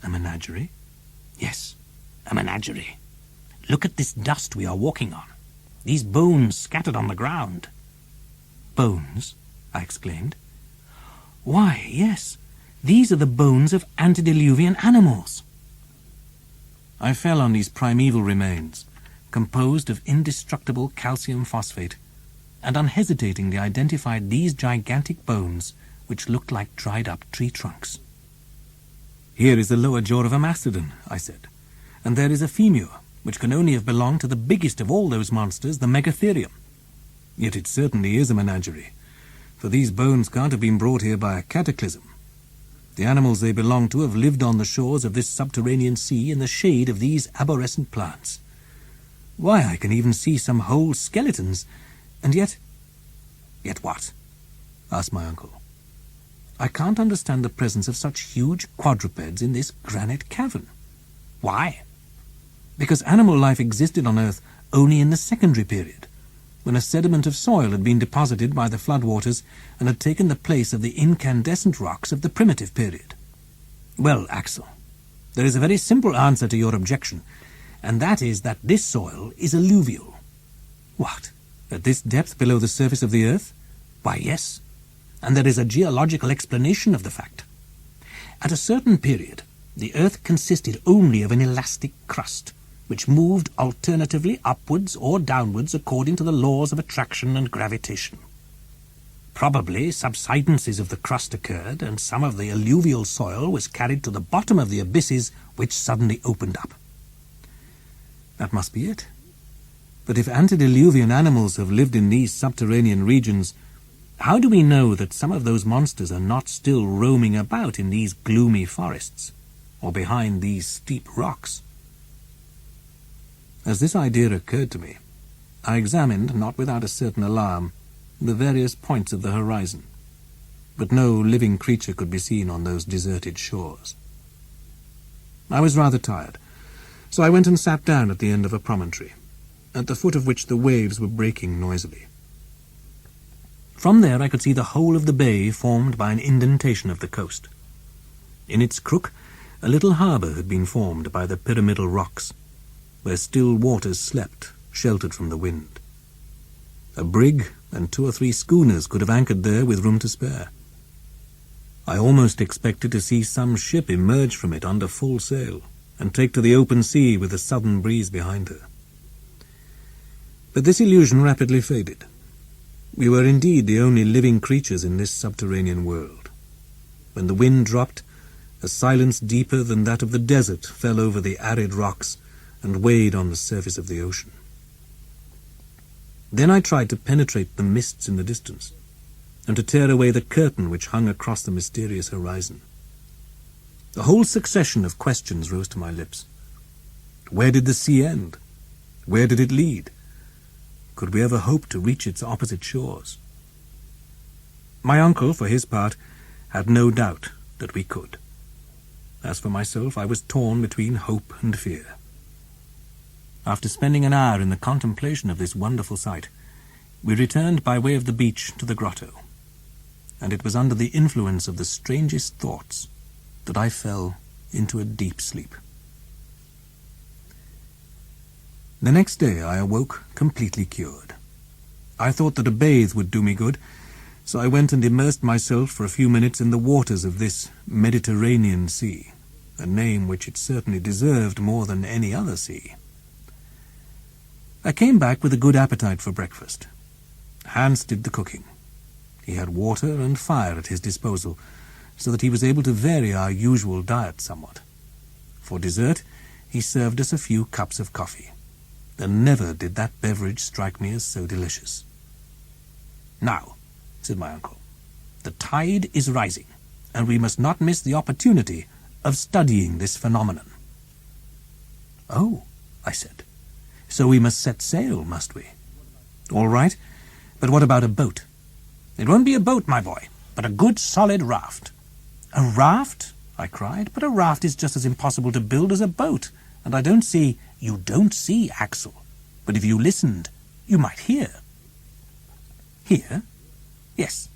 A menagerie? Yes, a menagerie. Look at this dust we are walking on. These bones scattered on the ground. Bones? I exclaimed. Why, yes, these are the bones of antediluvian animals. I fell on these primeval remains, composed of indestructible calcium phosphate, and unhesitatingly identified these gigantic bones, which looked like dried-up tree trunks. Here is the lower jaw of a mastodon, I said, and there is a femur, which can only have belonged to the biggest of all those monsters, the megatherium. Yet it certainly is a menagerie, for these bones can't have been brought here by a cataclysm. The animals they belong to have lived on the shores of this subterranean sea in the shade of these arborescent plants. Why, I can even see some whole skeletons, and yet... Yet what? Asked my uncle. I can't understand the presence of such huge quadrupeds in this granite cavern. Why? Because animal life existed on Earth only in the secondary period, when a sediment of soil had been deposited by the floodwaters and had taken the place of the incandescent rocks of the primitive period. Well, Axel, there is a very simple answer to your objection, and that is that this soil is alluvial. What? At this depth below the surface of the Earth? Why, yes, and there is a geological explanation of the fact. At a certain period, the Earth consisted only of an elastic crust, which moved alternatively upwards or downwards according to the laws of attraction and gravitation. Probably subsidences of the crust occurred, and some of the alluvial soil was carried to the bottom of the abysses which suddenly opened up. That must be it. But if antediluvian animals have lived in these subterranean regions, how do we know that some of those monsters are not still roaming about in these gloomy forests, or behind these steep rocks? As this idea occurred to me, I examined, not without a certain alarm, the various points of the horizon, but no living creature could be seen on those deserted shores. I was rather tired, so I went and sat down at the end of a promontory, at the foot of which the waves were breaking noisily. From there I could see the whole of the bay formed by an indentation of the coast. In its crook, a little harbour had been formed by the pyramidal rocks, where still waters slept, sheltered from the wind. A brig and 2 or 3 schooners could have anchored there with room to spare. I almost expected to see some ship emerge from it under full sail and take to the open sea with the southern breeze behind her. But this illusion rapidly faded. We were indeed the only living creatures in this subterranean world. When the wind dropped, a silence deeper than that of the desert fell over the arid rocks and weighed on the surface of the ocean. Then I tried to penetrate the mists in the distance, and to tear away the curtain which hung across the mysterious horizon. A whole succession of questions rose to my lips. Where did the sea end? Where did it lead? Could we ever hope to reach its opposite shores? My uncle, for his part, had no doubt that we could. As for myself, I was torn between hope and fear. After spending an hour in the contemplation of this wonderful sight, we returned by way of the beach to the grotto, and it was under the influence of the strangest thoughts that I fell into a deep sleep. The next day I awoke completely cured. I thought that a bathe would do me good, so I went and immersed myself for a few minutes in the waters of this Mediterranean Sea, a name which it certainly deserved more than any other sea. I came back with a good appetite for breakfast. Hans did the cooking. He had water and fire at his disposal, so that he was able to vary our usual diet somewhat. For dessert, he served us a few cups of coffee, and never did that beverage strike me as so delicious. "Now," said my uncle, "the tide is rising, and we must not miss the opportunity of studying this phenomenon." "Oh," I said, "so we must set sail, must we?" "All right, but what about a boat?" "It won't be a boat, my boy, but a good solid raft." "A raft?" I cried. "But a raft is just as impossible to build as a boat, and I don't see—" "You don't see, Axel, but if you listened, you might hear." "Hear?" "Yes.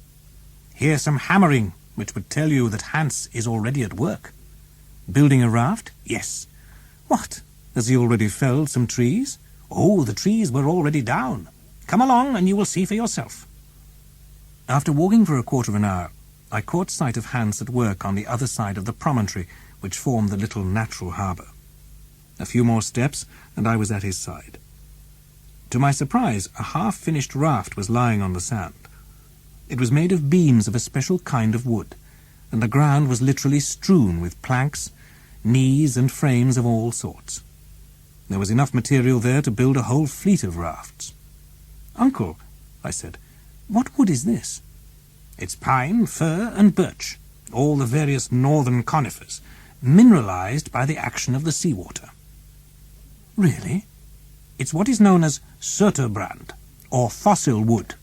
Hear some hammering, which would tell you that Hans is already at work. Building a raft? Yes. What? Has he already felled some trees? Oh, the trees were already down. Come along and you will see for yourself. After walking for a quarter of an hour, I caught sight of Hans at work on the other side of the promontory which formed the little natural harbour. A few more steps, and I was at his side. To my surprise, a half-finished raft was lying on the sand. It was made of beams of a special kind of wood, and the ground was literally strewn with planks, knees and frames of all sorts. There was enough material there to build a whole fleet of rafts. "Uncle," I said, "what wood is this?" "It's pine, fir and birch, all the various northern conifers, mineralized by the action of the seawater." "Really?" "It's what is known as Söderbrand, or fossil wood."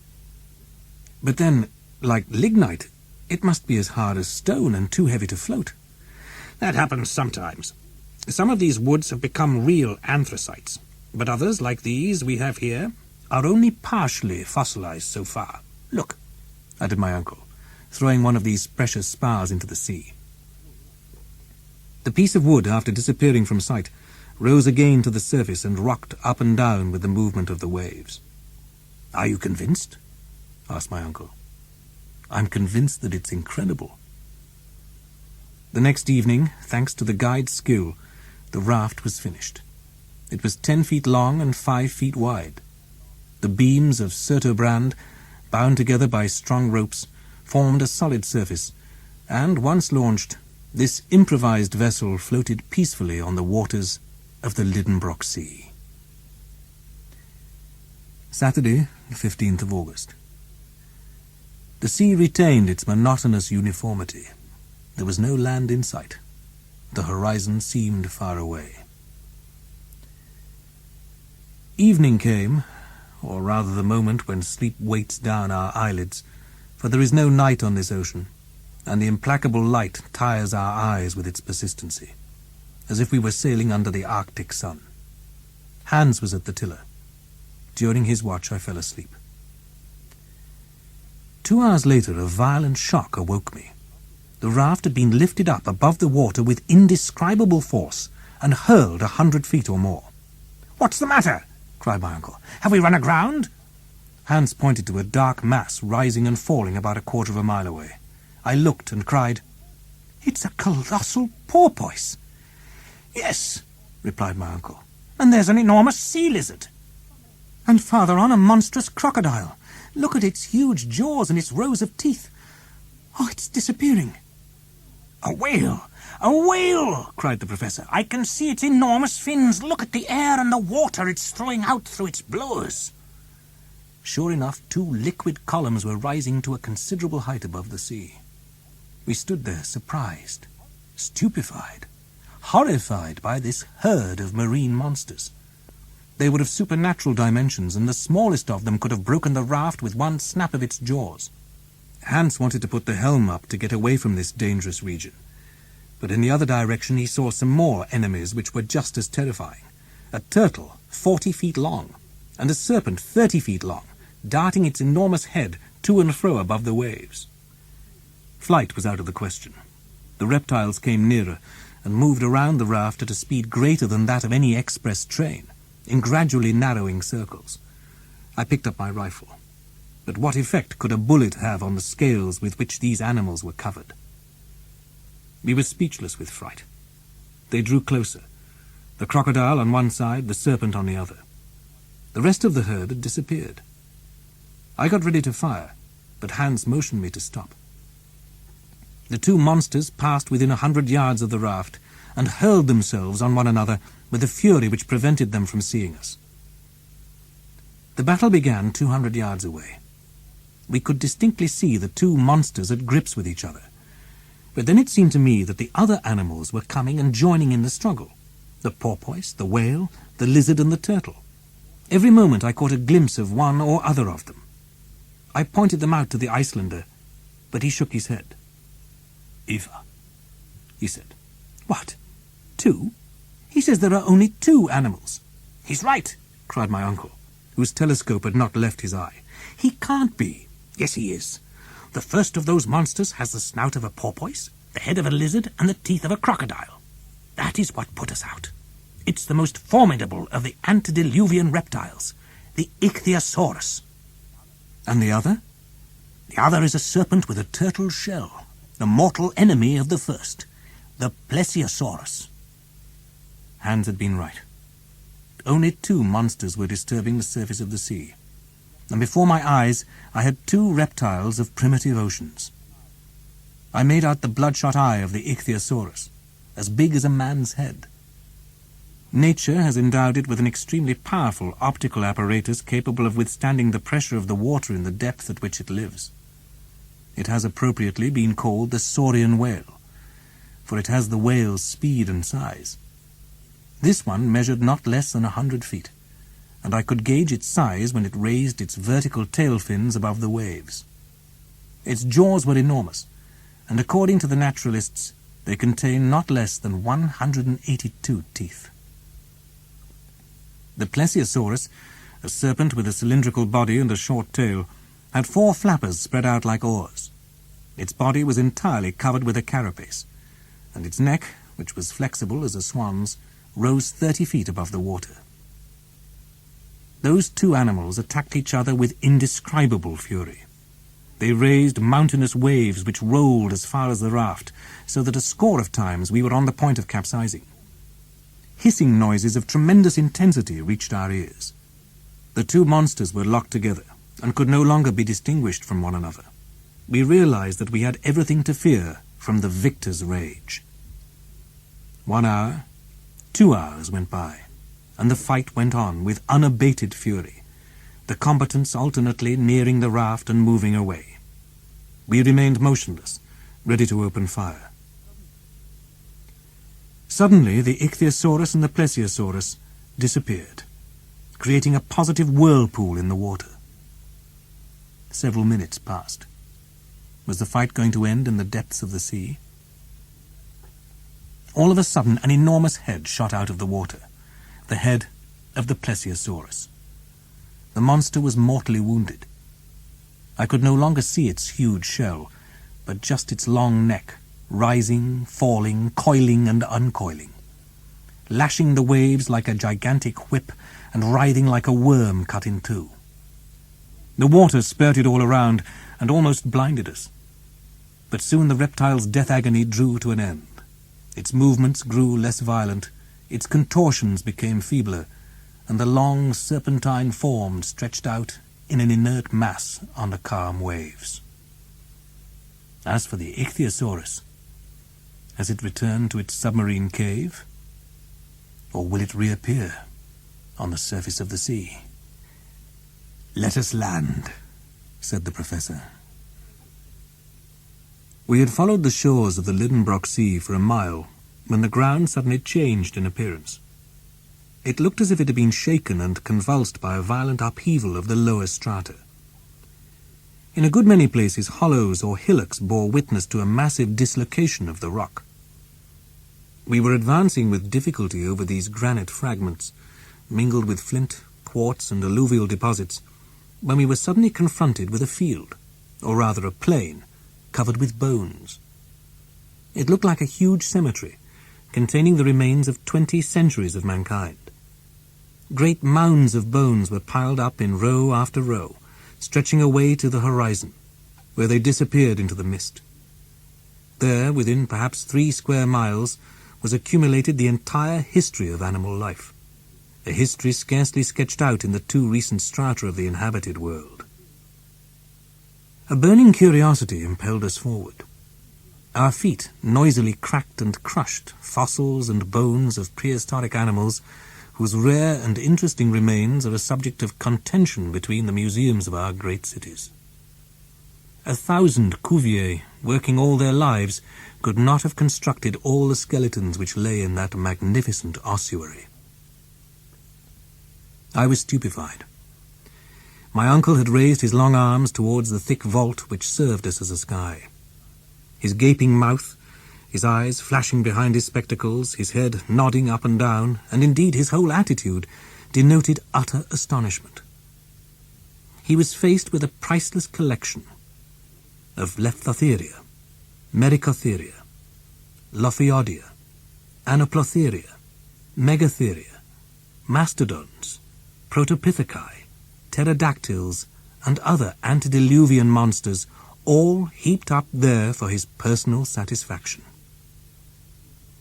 "But then, like lignite, it must be as hard as stone and too heavy to float." "That happens sometimes. Some of these woods have become real anthracites, but others, like these we have here, are only partially fossilized so far. Look," added my uncle, throwing one of these precious spars into the sea. The piece of wood, after disappearing from sight, rose again to the surface and rocked up and down with the movement of the waves. "Are you convinced?" asked my uncle. "I'm convinced that it's incredible." The next evening, thanks to the guide's skill, the raft was finished. It was 10 feet long and 5 feet wide. The beams of Söderbrand, bound together by strong ropes, formed a solid surface, and once launched, this improvised vessel floated peacefully on the waters of the Lidenbrock Sea. Saturday, the 15th of August. The sea retained its monotonous uniformity. There was no land in sight. The horizon seemed far away. Evening came, or rather the moment when sleep weights down our eyelids, for there is no night on this ocean, and the implacable light tires our eyes with its persistency, as if we were sailing under the Arctic sun. Hans was at the tiller. During his watch I fell asleep. 2 hours later a violent shock awoke me. The raft had been lifted up above the water with indescribable force and hurled 100 feet or more. "What's the matter?" cried my uncle. "Have we run aground?" Hans pointed to a dark mass rising and falling about a quarter of a mile away. I looked and cried, "It's a colossal porpoise." "Yes," replied my uncle, "and there's an enormous sea lizard." "And farther on a monstrous crocodile. Look at its huge jaws and its rows of teeth. Oh, it's disappearing." "A whale! A whale!" cried the professor. "I can see its enormous fins. Look at the air and the water it's throwing out through its blowers." Sure enough, 2 liquid columns were rising to a considerable height above the sea. We stood there surprised, stupefied, horrified by this herd of marine monsters. They were of supernatural dimensions, and the smallest of them could have broken the raft with one snap of its jaws. Hans wanted to put the helm up to get away from this dangerous region, but in the other direction he saw some more enemies which were just as terrifying. A turtle 40 feet long, and a serpent 30 feet long, darting its enormous head to and fro above the waves. Flight was out of the question. The reptiles came nearer, and moved around the raft at a speed greater than that of any express train, in gradually narrowing circles. I picked up my rifle. But what effect could a bullet have on the scales with which these animals were covered? We were speechless with fright. They drew closer, the crocodile on one side, the serpent on the other. The rest of the herd had disappeared. I got ready to fire, but Hans motioned me to stop. The 2 monsters passed within 100 yards of the raft and hurled themselves on one another with a fury which prevented them from seeing us. The battle began 200 yards away. We could distinctly see the 2 monsters at grips with each other. But then it seemed to me that the other animals were coming and joining in the struggle. The porpoise, the whale, the lizard and the turtle. Every moment I caught a glimpse of one or other of them. I pointed them out to the Icelander, but he shook his head. "Eva," he said. "What? 2? He says there are only 2 animals." "He's right," cried my uncle, whose telescope had not left his eye. "He can't be." "Yes, he is. The first of those monsters has the snout of a porpoise, the head of a lizard, and the teeth of a crocodile. That is what put us out. It's the most formidable of the antediluvian reptiles, the ichthyosaurus. And the other? The other is a serpent with a turtle shell, the mortal enemy of the first, the plesiosaurus. Hans had been right. Only 2 monsters were disturbing the surface of the sea, and before my eyes I had 2 reptiles of primitive oceans. I made out the bloodshot eye of the ichthyosaurus, as big as a man's head. Nature has endowed it with an extremely powerful optical apparatus capable of withstanding the pressure of the water in the depth at which it lives. It has appropriately been called the saurian whale, for it has the whale's speed and size. This one measured not less than 100 feet, and I could gauge its size when it raised its vertical tail fins above the waves. Its jaws were enormous, and according to the naturalists, they contain not less than 182 teeth. The plesiosaurus, a serpent with a cylindrical body and a short tail, had 4 flappers spread out like oars. Its body was entirely covered with a carapace, and its neck, which was flexible as a swan's, rose 30 feet above the water. Those 2 animals attacked each other with indescribable fury. They raised mountainous waves which rolled as far as the raft, so that a score of times we were on the point of capsizing. Hissing noises of tremendous intensity reached our ears. The 2 monsters were locked together, and could no longer be distinguished from one another. We realized that we had everything to fear from the victor's rage. 1 hour, 2 hours went by, and the fight went on with unabated fury, the combatants alternately nearing the raft and moving away. We remained motionless, ready to open fire. Suddenly, the ichthyosaurus and the plesiosaurus disappeared, creating a positive whirlpool in the water. Several minutes passed. Was the fight going to end in the depths of the sea? All of a sudden, an enormous head shot out of the water, the head of the plesiosaurus. The monster was mortally wounded. I could no longer see its huge shell, but just its long neck, rising, falling, coiling and uncoiling, lashing the waves like a gigantic whip and writhing like a worm cut in 2. The water spurted all around and almost blinded us. But soon the reptile's death agony drew to an end. Its movements grew less violent, its contortions became feebler, and the long serpentine form stretched out in an inert mass on the calm waves. As for the ichthyosaurus, has it returned to its submarine cave? Or will it reappear on the surface of the sea? "Let us land," said the professor. We had followed the shores of the Lidenbrock Sea for a mile when the ground suddenly changed in appearance. It looked as if it had been shaken and convulsed by a violent upheaval of the lower strata. In a good many places, hollows or hillocks bore witness to a massive dislocation of the rock. We were advancing with difficulty over these granite fragments, mingled with flint, quartz, and alluvial deposits, when we were suddenly confronted with a field, or rather a plain, covered with bones. It looked like a huge cemetery, containing the remains of 20 centuries of mankind. Great mounds of bones were piled up in row after row, stretching away to the horizon, where they disappeared into the mist. There, within perhaps 3 square miles, was accumulated the entire history of animal life, a history scarcely sketched out in the 2 recent strata of the inhabited world. A burning curiosity impelled us forward. Our feet noisily cracked and crushed fossils and bones of prehistoric animals whose rare and interesting remains are a subject of contention between the museums of our great cities. 1,000 Cuvier, working all their lives, could not have constructed all the skeletons which lay in that magnificent ossuary. I was stupefied. My uncle had raised his long arms towards the thick vault which served us as a sky. His gaping mouth, his eyes flashing behind his spectacles, his head nodding up and down, and indeed his whole attitude, denoted utter astonishment. He was faced with a priceless collection of Lepthotheria, Mericotheria, Lophiodia, Anoplotheria, Megatheria, mastodons, protopitheci, pterodactyls, and other antediluvian monsters, all heaped up there for his personal satisfaction.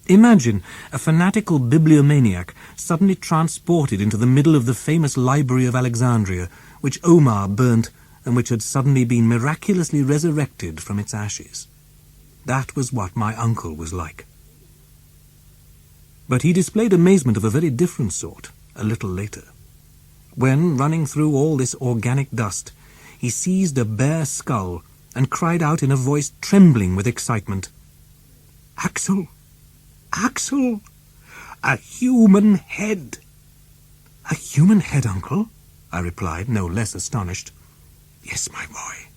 Imagine a fanatical bibliomaniac suddenly transported into the middle of the famous Library of Alexandria, which Omar burnt and which had suddenly been miraculously resurrected from its ashes. That was what my uncle was like. But he displayed amazement of a very different sort a little later, when, running through all this organic dust, he seized a bare skull and cried out in a voice trembling with excitement, "Axel! Axel! A human head!" "A human head, uncle?" I replied, no less astonished. "Yes, my boy.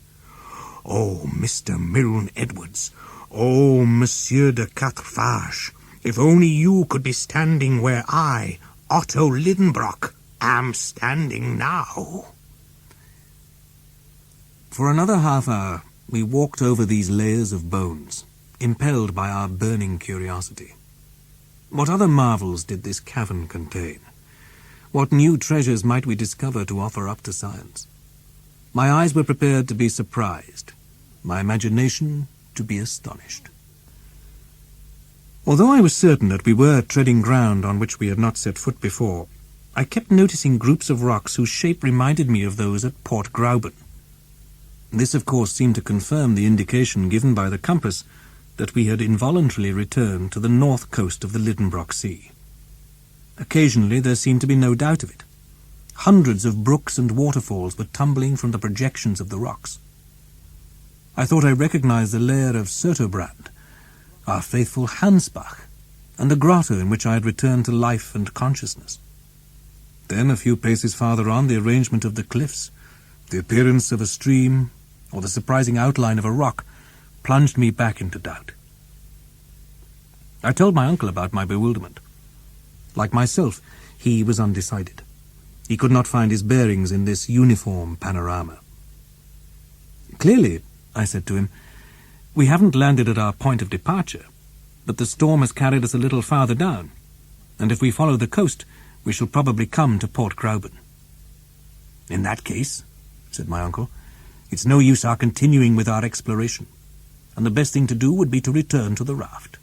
Oh, Mr. Milne Edwards! Oh, Monsieur de Quatrefages! If only you could be standing where I, Otto Lidenbrock, am standing now." For another half hour we walked over these layers of bones, impelled by our burning curiosity. What other marvels did this cavern contain? What new treasures might we discover to offer up to science? My eyes were prepared to be surprised, my imagination to be astonished. Although I was certain that we were treading ground on which we had not set foot before, I kept noticing groups of rocks whose shape reminded me of those at Port Gräuben. This, of course, seemed to confirm the indication given by the compass that we had involuntarily returned to the north coast of the Lidenbrock Sea. Occasionally there seemed to be no doubt of it. Hundreds of brooks and waterfalls were tumbling from the projections of the rocks. I thought I recognized the lair of Surtobrand, our faithful Hansbach, and the grotto in which I had returned to life and consciousness. Then, a few paces farther on, the arrangement of the cliffs, the appearance of a stream, or the surprising outline of a rock, plunged me back into doubt. I told my uncle about my bewilderment. Like myself, he was undecided. He could not find his bearings in this uniform panorama. "Clearly," I said to him, "we haven't landed at our point of departure, but the storm has carried us a little farther down, and if we follow the coast, we shall probably come to Port Gräuben." "In that case," said my uncle, "it's no use our continuing with our exploration, and the best thing to do would be to return to the raft.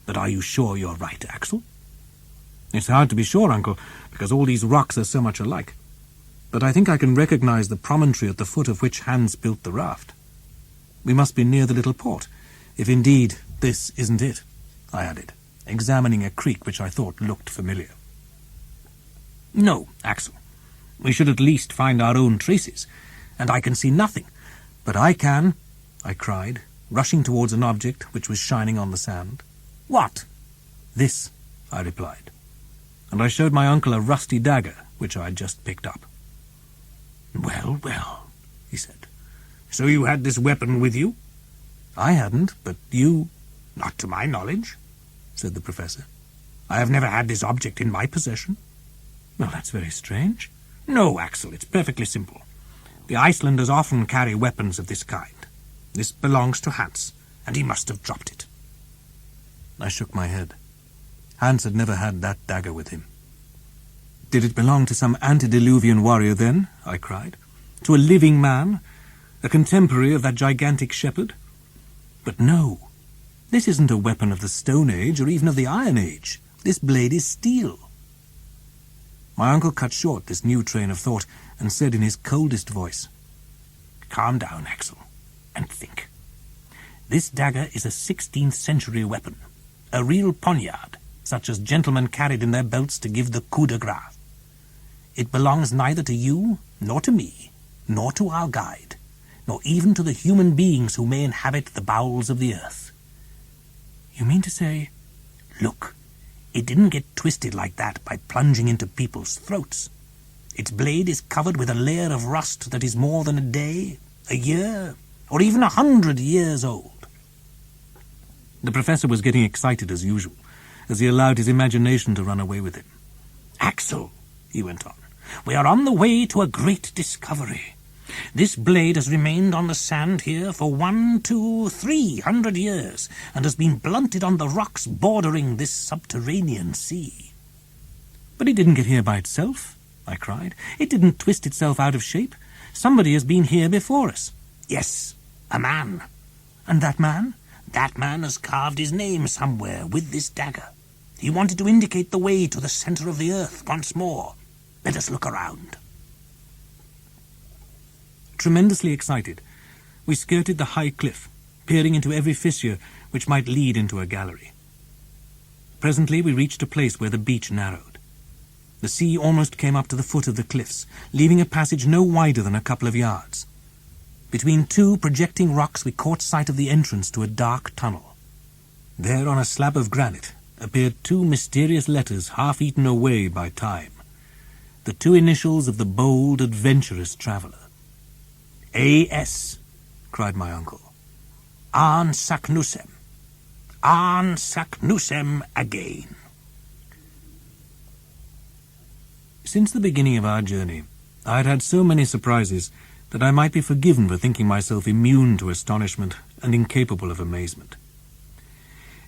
But are you sure you're right, Axel?" "It's hard to be sure, uncle, because all these rocks are so much alike. But I think I can recognize the promontory at the foot of which Hans built the raft. We must be near the little port, if indeed this isn't it," I added, examining a creek which I thought looked familiar. "No, Axel. We should at least find our own traces, and I can see nothing." "But I can," I cried, rushing towards an object which was shining on the sand. "What?" "This," I replied, and I showed my uncle a rusty dagger which I had just picked up. "Well, well," he said. "So you had this weapon with you?" "I hadn't, but you—" "Not to my knowledge," said the professor. "I have never had this object in my possession." "Well, that's very strange." "No, Axel, it's perfectly simple. The Icelanders often carry weapons of this kind. This belongs to Hans, and he must have dropped it." I shook my head. Hans had never had that dagger with him. "Did it belong to some antediluvian warrior, then?" I cried. "To a living man? A contemporary of that gigantic shepherd? But no, this isn't a weapon of the Stone Age or even of the Iron Age. This blade is steel." My uncle cut short this new train of thought and said in his coldest voice, "Calm down, Axel, and think. This dagger is a 16th century weapon, a real poniard, such as gentlemen carried in their belts to give the coup de grace. It belongs neither to you, nor to me, nor to our guide, nor even to the human beings who may inhabit the bowels of the earth." "You mean to say—" "Look, it didn't get twisted like that by plunging into people's throats. Its blade is covered with a layer of rust that is more than a day, a year, or even 100 years old." The professor was getting excited as usual, as he allowed his imagination to run away with him. "Axel," he went on, "we are on the way to a great discovery. This blade has remained on the sand here for 100 to 300 years, and has been blunted on the rocks bordering this subterranean sea." "But it didn't get here by itself," I cried. "It didn't twist itself out of shape. Somebody has been here before us." "Yes, a man. And that man?" "That man has carved his name somewhere with this dagger. He wanted to indicate the way to the center of the earth once more. Let us look around." Tremendously excited, we skirted the high cliff, peering into every fissure which might lead into a gallery. Presently we reached a place where the beach narrowed. The sea almost came up to the foot of the cliffs, leaving a passage no wider than a couple of yards. Between two projecting rocks we caught sight of the entrance to a dark tunnel. There, on a slab of granite, appeared two mysterious letters half eaten away by time, the two initials of the bold, adventurous traveller. "A.S.," cried my uncle. "Arn Saknussemm. Arn Saknussemm again." Since the beginning of our journey, I had had so many surprises that I might be forgiven for thinking myself immune to astonishment and incapable of amazement.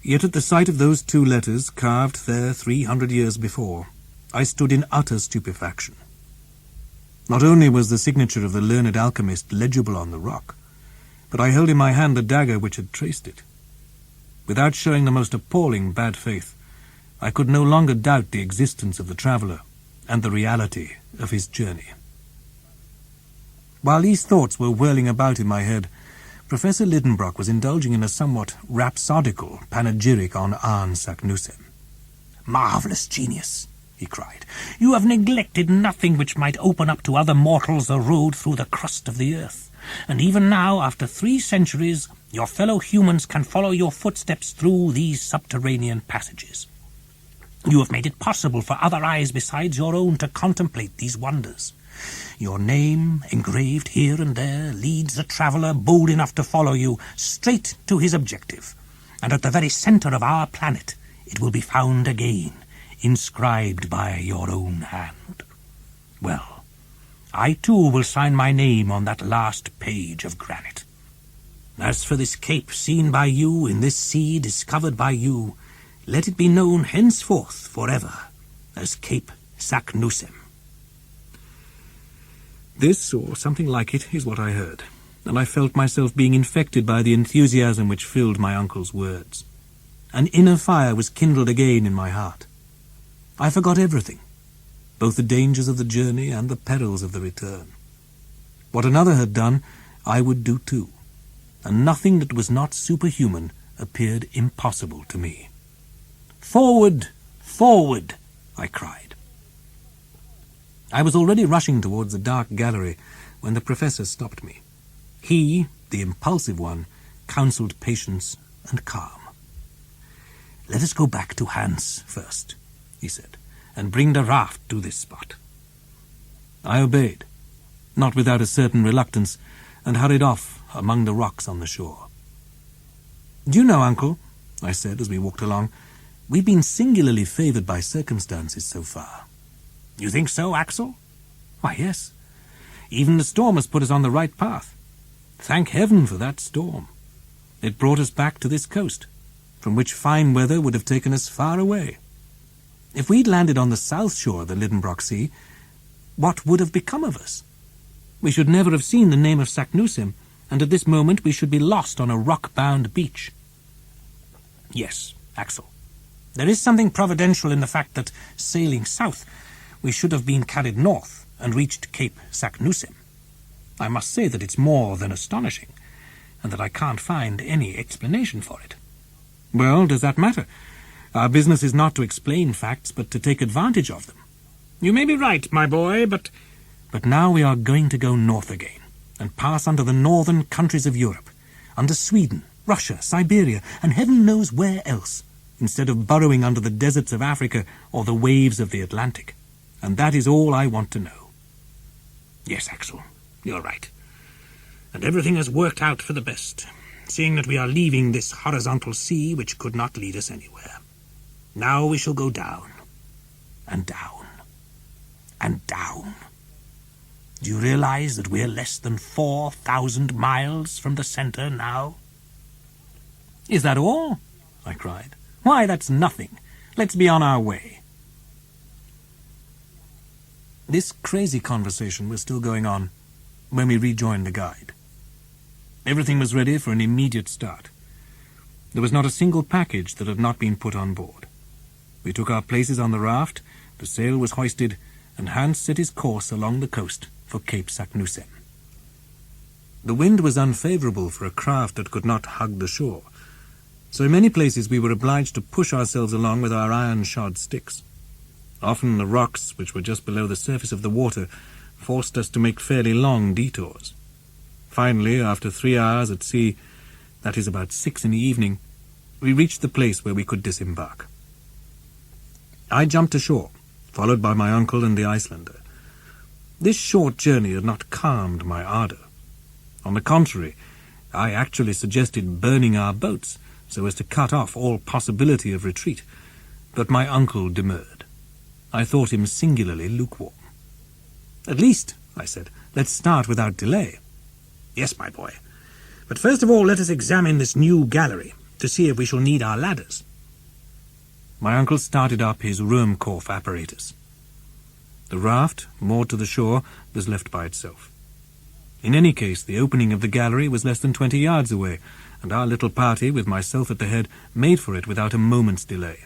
Yet at the sight of those two letters, carved there 300 years before, I stood in utter stupefaction. Not only was the signature of the learned alchemist legible on the rock, but I held in my hand the dagger which had traced it. Without showing the most appalling bad faith, I could no longer doubt the existence of the traveller and the reality of his journey. While these thoughts were whirling about in my head, Professor Lidenbrock was indulging in a somewhat rhapsodical panegyric on Arn Saknussemm. "Marvellous genius!" he cried. "You have neglected nothing which might open up to other mortals a road through the crust of the earth. And even now, after 3 centuries, your fellow humans can follow your footsteps through these subterranean passages. You have made it possible for other eyes besides your own to contemplate these wonders. Your name, engraved here and there, leads a traveller bold enough to follow you straight to his objective. And at the very centre of our planet it will be found again, inscribed by your own hand. Well, I too will sign my name on that last page of granite. As for this cape seen by you in this sea discovered by you, let it be known henceforth forever as Cape Saknussemm." This, or something like it, is what I heard, and I felt myself being infected by the enthusiasm which filled my uncle's words. An inner fire was kindled again in my heart. I forgot everything, both the dangers of the journey and the perils of the return. What another had done, I would do too, and nothing that was not superhuman appeared impossible to me. "Forward! Forward!" I cried. I was already rushing towards the dark gallery when the professor stopped me. He, the impulsive one, counselled patience and calm. "Let us go back to Hans first," he said, "and bring the raft to this spot." I obeyed, not without a certain reluctance, and hurried off among the rocks on the shore. "Do you know, Uncle," I said as we walked along, "we've been singularly favoured by circumstances so far." "You think so, Axel?" "Why, yes. Even the storm has put us on the right path. Thank heaven for that storm. It brought us back to this coast, from which fine weather would have taken us far away. If we'd landed on the south shore of the Lidenbrock Sea, what would have become of us? We should never have seen the name of Saknussemm, and at this moment we should be lost on a rock-bound beach." "Yes, Axel. There is something providential in the fact that, sailing south, we should have been carried north and reached Cape Saknussemm. I must say that it's more than astonishing, and that I can't find any explanation for it." "Well, does that matter? Our business is not to explain facts, but to take advantage of them." "You may be right, my boy, but now we are going to go north again, and pass under the northern countries of Europe, under Sweden, Russia, Siberia, and heaven knows where else, instead of burrowing under the deserts of Africa or the waves of the Atlantic. And that is all I want to know." "Yes, Axel, you're right. And everything has worked out for the best, seeing that we are leaving this horizontal sea which could not lead us anywhere. Now we shall go down, and down, and down. Do you realize that we're less than 4,000 miles from the center now?" "Is that all?" I cried. "Why, that's nothing. Let's be on our way." This crazy conversation was still going on when we rejoined the guide. Everything was ready for an immediate start. There was not a single package that had not been put on board. We took our places on the raft, the sail was hoisted, and Hans set his course along the coast for Cape Saknussemm. The wind was unfavourable for a craft that could not hug the shore, so in many places we were obliged to push ourselves along with our iron-shod sticks. Often the rocks, which were just below the surface of the water, forced us to make fairly long detours. Finally, after 3 hours at sea, that is about 6 in the evening, we reached the place where we could disembark. I jumped ashore, followed by my uncle and the Icelander. This short journey had not calmed my ardour. On the contrary, I actually suggested burning our boats so as to cut off all possibility of retreat, but my uncle demurred. I thought him singularly lukewarm. "At least," I said, "let's start without delay." "Yes, my boy. But first of all let us examine this new gallery, to see if we shall need our ladders." My uncle started up his Ruhmkorff apparatus. The raft, moored to the shore, was left by itself. In any case, the opening of the gallery was less than 20 yards away, and our little party, with myself at the head, made for it without a moment's delay.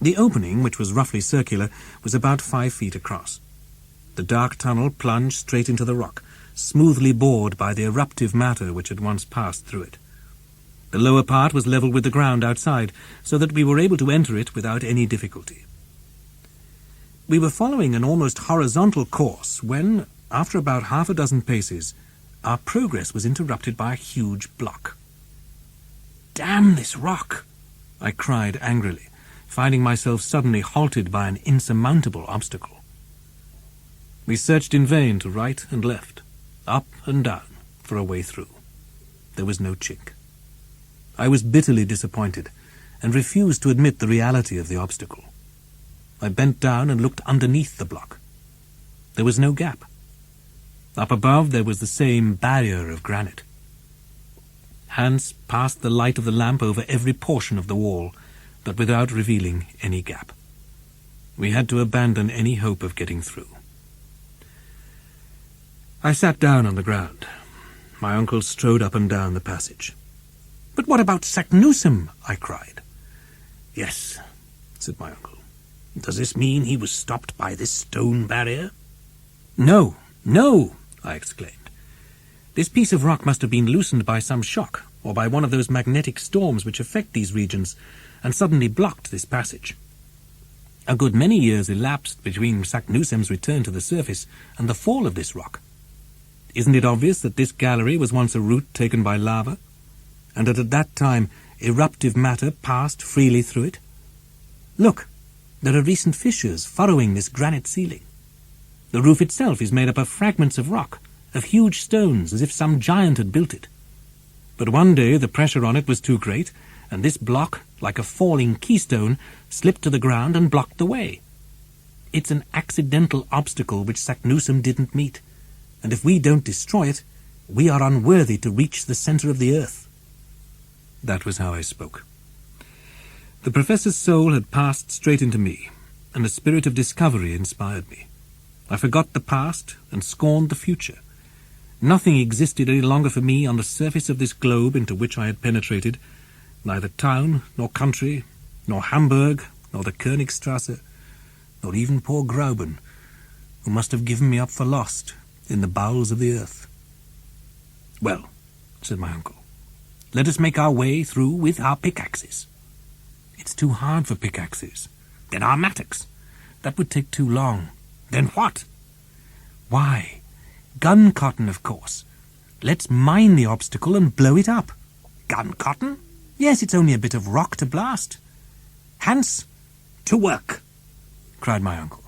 The opening, which was roughly circular, was about 5 feet across. The dark tunnel plunged straight into the rock, smoothly bored by the eruptive matter which had once passed through it. The lower part was level with the ground outside, so that we were able to enter it without any difficulty. We were following an almost horizontal course when, after about half a dozen paces, our progress was interrupted by a huge block. "Damn this rock!" I cried angrily, finding myself suddenly halted by an insurmountable obstacle. We searched in vain to right and left, up and down, for a way through. There was no chink. I was bitterly disappointed, and refused to admit the reality of the obstacle. I bent down and looked underneath the block. There was no gap. Up above there was the same barrier of granite. Hans passed the light of the lamp over every portion of the wall, but without revealing any gap. We had to abandon any hope of getting through. I sat down on the ground. My uncle strode up and down the passage. "But what about Saknussemm?" I cried. "Yes," said my uncle. "Does this mean he was stopped by this stone barrier?" "No, no," I exclaimed. "This piece of rock must have been loosened by some shock, or by one of those magnetic storms which affect these regions, and suddenly blocked this passage. A good many years elapsed between Saknussemm's return to the surface and the fall of this rock. Isn't it obvious that this gallery was once a route taken by lava, and that at that time eruptive matter passed freely through it? Look, there are recent fissures furrowing this granite ceiling. The roof itself is made up of fragments of rock, of huge stones, as if some giant had built it. But one day the pressure on it was too great, and this block, like a falling keystone, slipped to the ground and blocked the way. It's an accidental obstacle which Saknussemm didn't meet, and if we don't destroy it, we are unworthy to reach the center of the earth." That was how I spoke. The professor's soul had passed straight into me, and a spirit of discovery inspired me. I forgot the past and scorned the future. Nothing existed any longer for me on the surface of this globe into which I had penetrated, neither town, nor country, nor Hamburg, nor the Königstrasse, nor even poor Grauben, who must have given me up for lost in the bowels of the earth. "Well," said my uncle, "let us make our way through with our pickaxes." "It's too hard for pickaxes." "Then our mattocks." "That would take too long." "Then what?" "Why, gun cotton, of course. Let's mine the obstacle and blow it up." "Gun cotton?" "Yes, it's only a bit of rock to blast." "Hans, to work!" cried my uncle.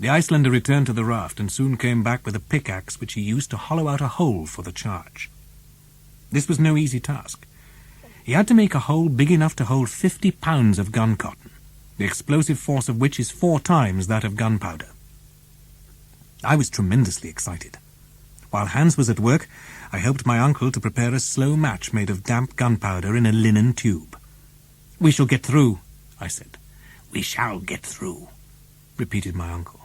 The Icelander returned to the raft and soon came back with a pickaxe which he used to hollow out a hole for the charge. This was no easy task. He had to make a hole big enough to hold 50 pounds of gun cotton, the explosive force of which is 4 times that of gunpowder. I was tremendously excited. While Hans was at work, I helped my uncle to prepare a slow match made of damp gunpowder in a linen tube. "We shall get through," I said. "We shall get through," repeated my uncle.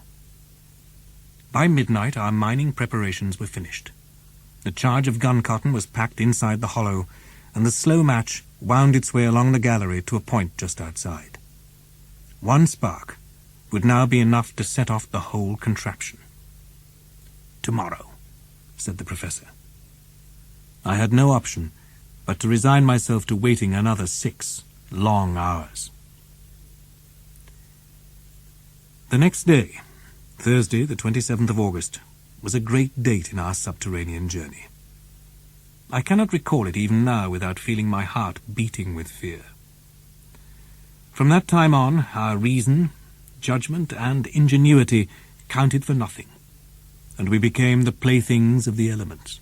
By midnight our mining preparations were finished. The charge of gun cotton was packed inside the hollow, and the slow match wound its way along the gallery to a point just outside. One spark would now be enough to set off the whole contraption. "Tomorrow," said the professor. I had no option but to resign myself to waiting another 6 long hours. The next day, Thursday, the 27th of August, was a great date in our subterranean journey. I cannot recall it even now without feeling my heart beating with fear. From that time on, our reason, judgment, and ingenuity counted for nothing, and we became the playthings of the elements.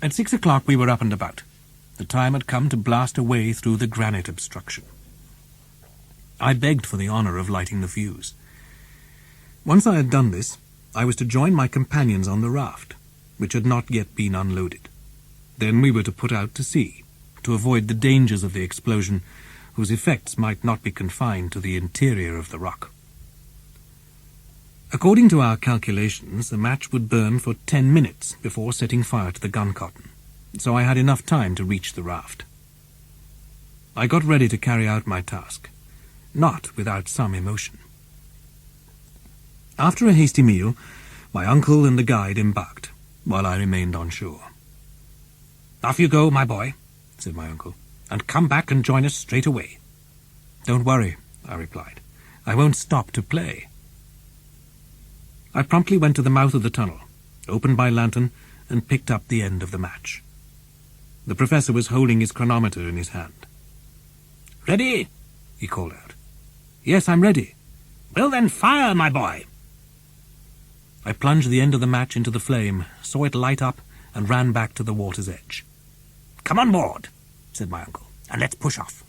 At 6 o'clock we were up and about. The time had come to blast a way through the granite obstruction. I begged for the honor of lighting the fuse. Once I had done this, I was to join my companions on the raft, which had not yet been unloaded. Then we were to put out to sea, to avoid the dangers of the explosion, whose effects might not be confined to the interior of the rock. According to our calculations, the match would burn for 10 minutes before setting fire to the gun cotton, so I had enough time to reach the raft. I got ready to carry out my task, not without some emotion. After a hasty meal, my uncle and the guide embarked, while I remained on shore. "Off you go, my boy," said my uncle, "and come back and join us straight away." "Don't worry," I replied. "I won't stop to play." I promptly went to the mouth of the tunnel, opened my lantern, and picked up the end of the match. The professor was holding his chronometer in his hand. "Ready?" he called out. "Yes, I'm ready." "Well then, fire, my boy." I plunged the end of the match into the flame, saw it light up, and ran back to the water's edge. "Come on board," said my uncle, "and let's push off."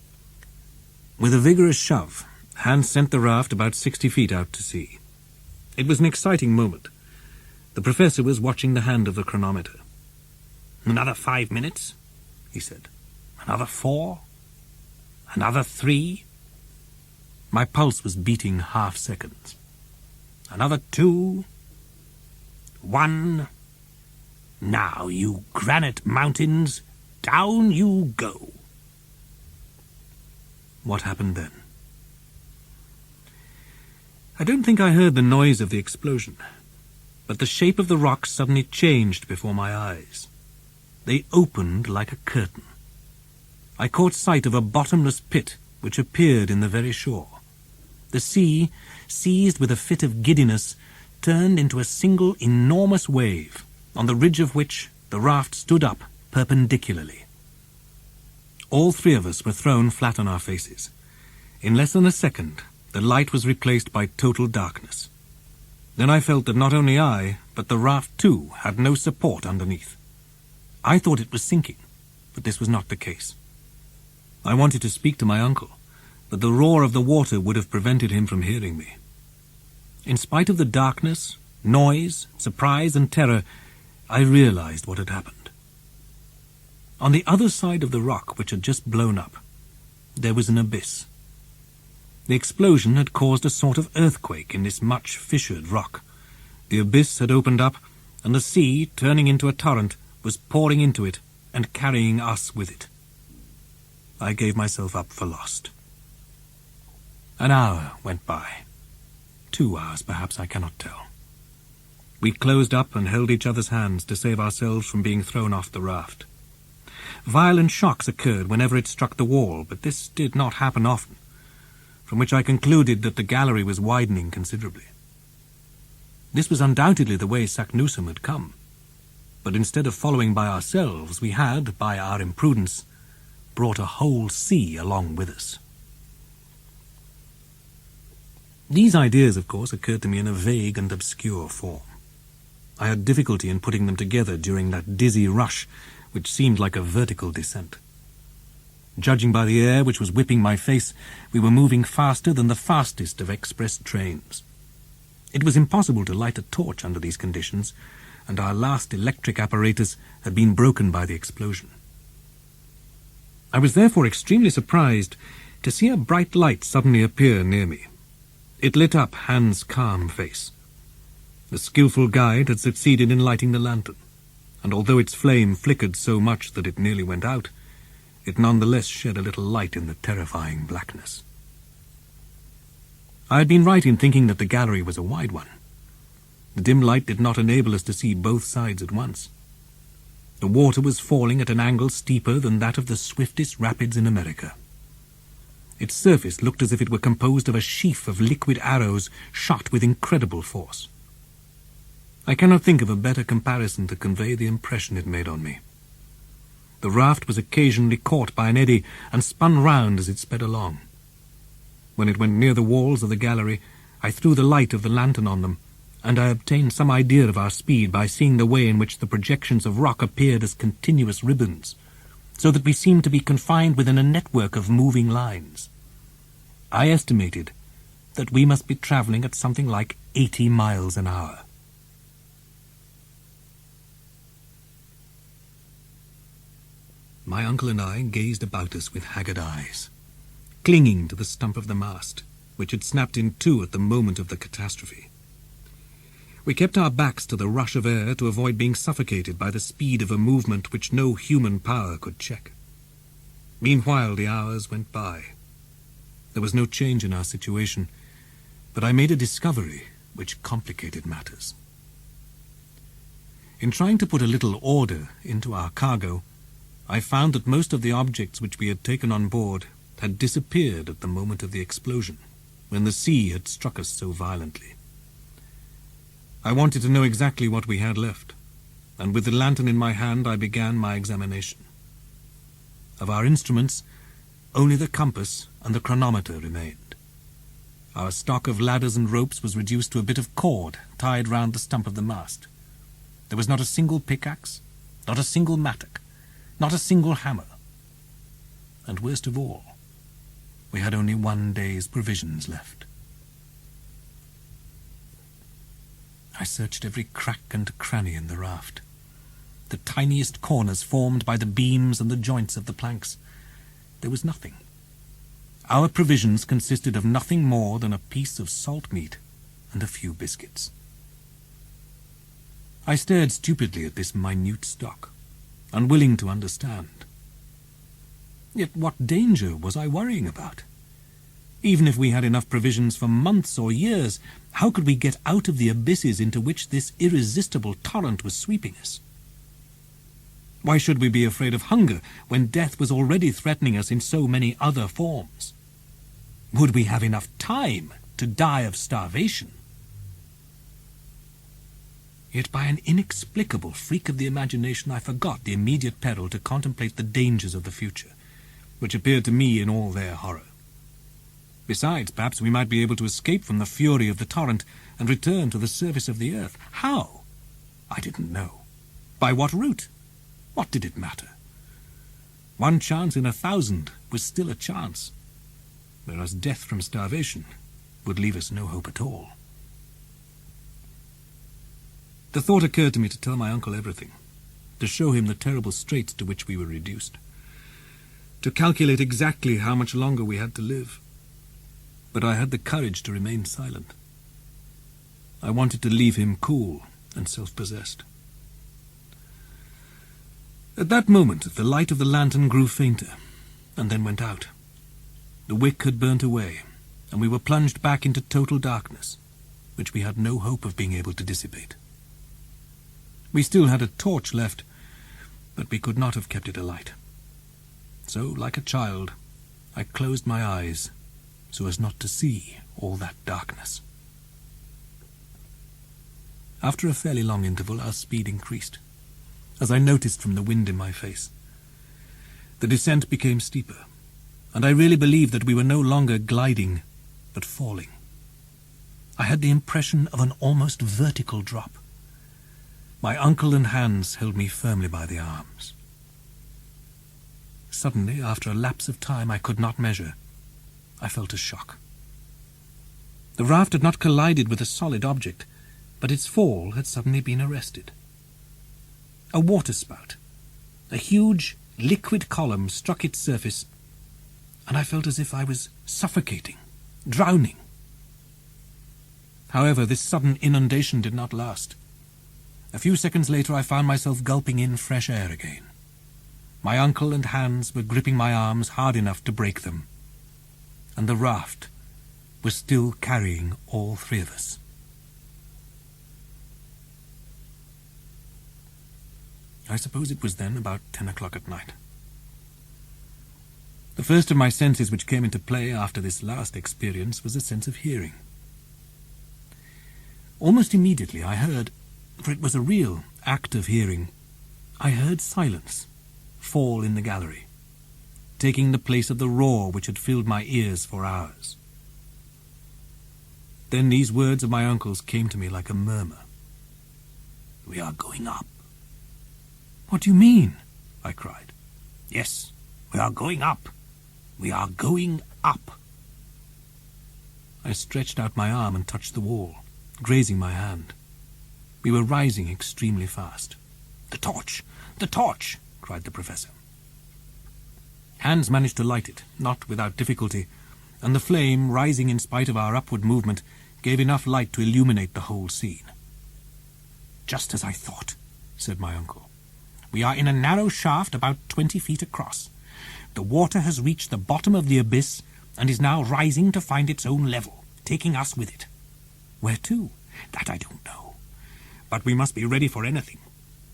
With a vigorous shove, Hans sent the raft about 60 feet out to sea. It was an exciting moment. The professor was watching the hand of the chronometer. "Another 5 minutes," he said. "Another 4. Another 3. My pulse was beating half seconds. "Another 2. 1. Now, you granite mountains, down you go." What happened then? I don't think I heard the noise of the explosion, but the shape of the rocks suddenly changed before my eyes. They opened like a curtain. I caught sight of a bottomless pit which appeared in the very shore. The sea, seized with a fit of giddiness, turned into a single enormous wave, on the ridge of which the raft stood up perpendicularly. All 3 of us were thrown flat on our faces. In less than a second, the light was replaced by total darkness. Then I felt that not only I, but the raft too, had no support underneath. I thought it was sinking, but this was not the case. I wanted to speak to my uncle, but the roar of the water would have prevented him from hearing me. In spite of the darkness, noise, surprise, and terror, I realized what had happened. On the other side of the rock which had just blown up, there was an abyss. The explosion had caused a sort of earthquake in this much fissured rock. The abyss had opened up, and the sea, turning into a torrent, was pouring into it and carrying us with it. I gave myself up for lost. An hour went by. 2 hours, perhaps, I cannot tell. We closed up and held each other's hands to save ourselves from being thrown off the raft. Violent shocks occurred whenever it struck the wall, but this did not happen often, from which I concluded that the gallery was widening considerably. This was undoubtedly the way Saknussemm had come, but instead of following by ourselves, we had, by our imprudence, brought a whole sea along with us. These ideas, of course, occurred to me in a vague and obscure form. I had difficulty in putting them together during that dizzy rush which seemed like a vertical descent. Judging by the air which was whipping my face, we were moving faster than the fastest of express trains. It was impossible to light a torch under these conditions, and our last electric apparatus had been broken by the explosion. I was therefore extremely surprised to see a bright light suddenly appear near me. It lit up Hans' calm face. The skilful guide had succeeded in lighting the lantern, and although its flame flickered so much that it nearly went out, it nonetheless shed a little light in the terrifying blackness. I had been right in thinking that the gallery was a wide one. The dim light did not enable us to see both sides at once. The water was falling at an angle steeper than that of the swiftest rapids in America. Its surface looked as if it were composed of a sheaf of liquid arrows shot with incredible force. I cannot think of a better comparison to convey the impression it made on me. The raft was occasionally caught by an eddy and spun round as it sped along. When it went near the walls of the gallery, I threw the light of the lantern on them, and I obtained some idea of our speed by seeing the way in which the projections of rock appeared as continuous ribbons, so that we seemed to be confined within a network of moving lines. I estimated that we must be travelling at something like 80 miles an hour. My uncle and I gazed about us with haggard eyes, clinging to the stump of the mast, which had snapped in two at the moment of the catastrophe. We kept our backs to the rush of air to avoid being suffocated by the speed of a movement which no human power could check. Meanwhile the hours went by. There was no change in our situation, but I made a discovery which complicated matters. In trying to put a little order into our cargo, I found that most of the objects which we had taken on board had disappeared at the moment of the explosion, when the sea had struck us so violently. I wanted to know exactly what we had left, and with the lantern in my hand I began my examination. Of our instruments, only the compass and the chronometer remained. Our stock of ladders and ropes was reduced to a bit of cord tied round the stump of the mast. There was not a single pickaxe, not a single mattock, not a single hammer. And worst of all, we had only one day's provisions left. I searched every crack and cranny in the raft. The tiniest corners formed by the beams and the joints of the planks. There was nothing. Our provisions consisted of nothing more than a piece of salt meat and a few biscuits. I stared stupidly at this minute stock, unwilling to understand. Yet what danger was I worrying about? Even if we had enough provisions for months or years, how could we get out of the abysses into which this irresistible torrent was sweeping us? Why should we be afraid of hunger when death was already threatening us in so many other forms? Would we have enough time to die of starvation? Yet by an inexplicable freak of the imagination I forgot the immediate peril to contemplate the dangers of the future, which appeared to me in all their horror. Besides, perhaps we might be able to escape from the fury of the torrent and return to the surface of the earth. How? I didn't know. By what route? What did it matter? One chance in 1,000 was still a chance, whereas death from starvation would leave us no hope at all. The thought occurred to me to tell my uncle everything, to show him the terrible straits to which we were reduced, to calculate exactly how much longer we had to live. But I had the courage to remain silent. I wanted to leave him cool and self-possessed. At that moment, the light of the lantern grew fainter, and then went out. The wick had burnt away, and we were plunged back into total darkness, which we had no hope of being able to dissipate. We still had a torch left, but we could not have kept it alight. So, like a child, I closed my eyes so as not to see all that darkness. After a fairly long interval, our speed increased, as I noticed from the wind in my face. The descent became steeper, and I really believed that we were no longer gliding, but falling. I had the impression of an almost vertical drop. My uncle and Hans held me firmly by the arms. Suddenly, after a lapse of time I could not measure, I felt a shock. The raft had not collided with a solid object, but its fall had suddenly been arrested. A waterspout, a huge liquid column, struck its surface, and I felt as if I was suffocating, drowning. However, this sudden inundation did not last. A few seconds later I found myself gulping in fresh air again. My uncle and Hans were gripping my arms hard enough to break them, and the raft was still carrying all three of us. I suppose it was then about 10 o'clock at night. The first of my senses which came into play after this last experience was a sense of hearing. Almost immediately I heard, for it was a real act of hearing, I heard silence fall in the gallery, taking the place of the roar which had filled my ears for hours. Then these words of my uncle's came to me like a murmur. "We are going up." "What do you mean?" I cried. "Yes, we are going up. We are going up." I stretched out my arm and touched the wall, grazing my hand. We were rising extremely fast. "The torch! The torch!" cried the professor. Hans managed to light it, not without difficulty, and the flame, rising in spite of our upward movement, gave enough light to illuminate the whole scene. "Just as I thought," said my uncle. "We are in a narrow shaft about 20 feet across. The water has reached the bottom of the abyss and is now rising to find its own level, taking us with it. Where to? That I don't know. But we must be ready for anything.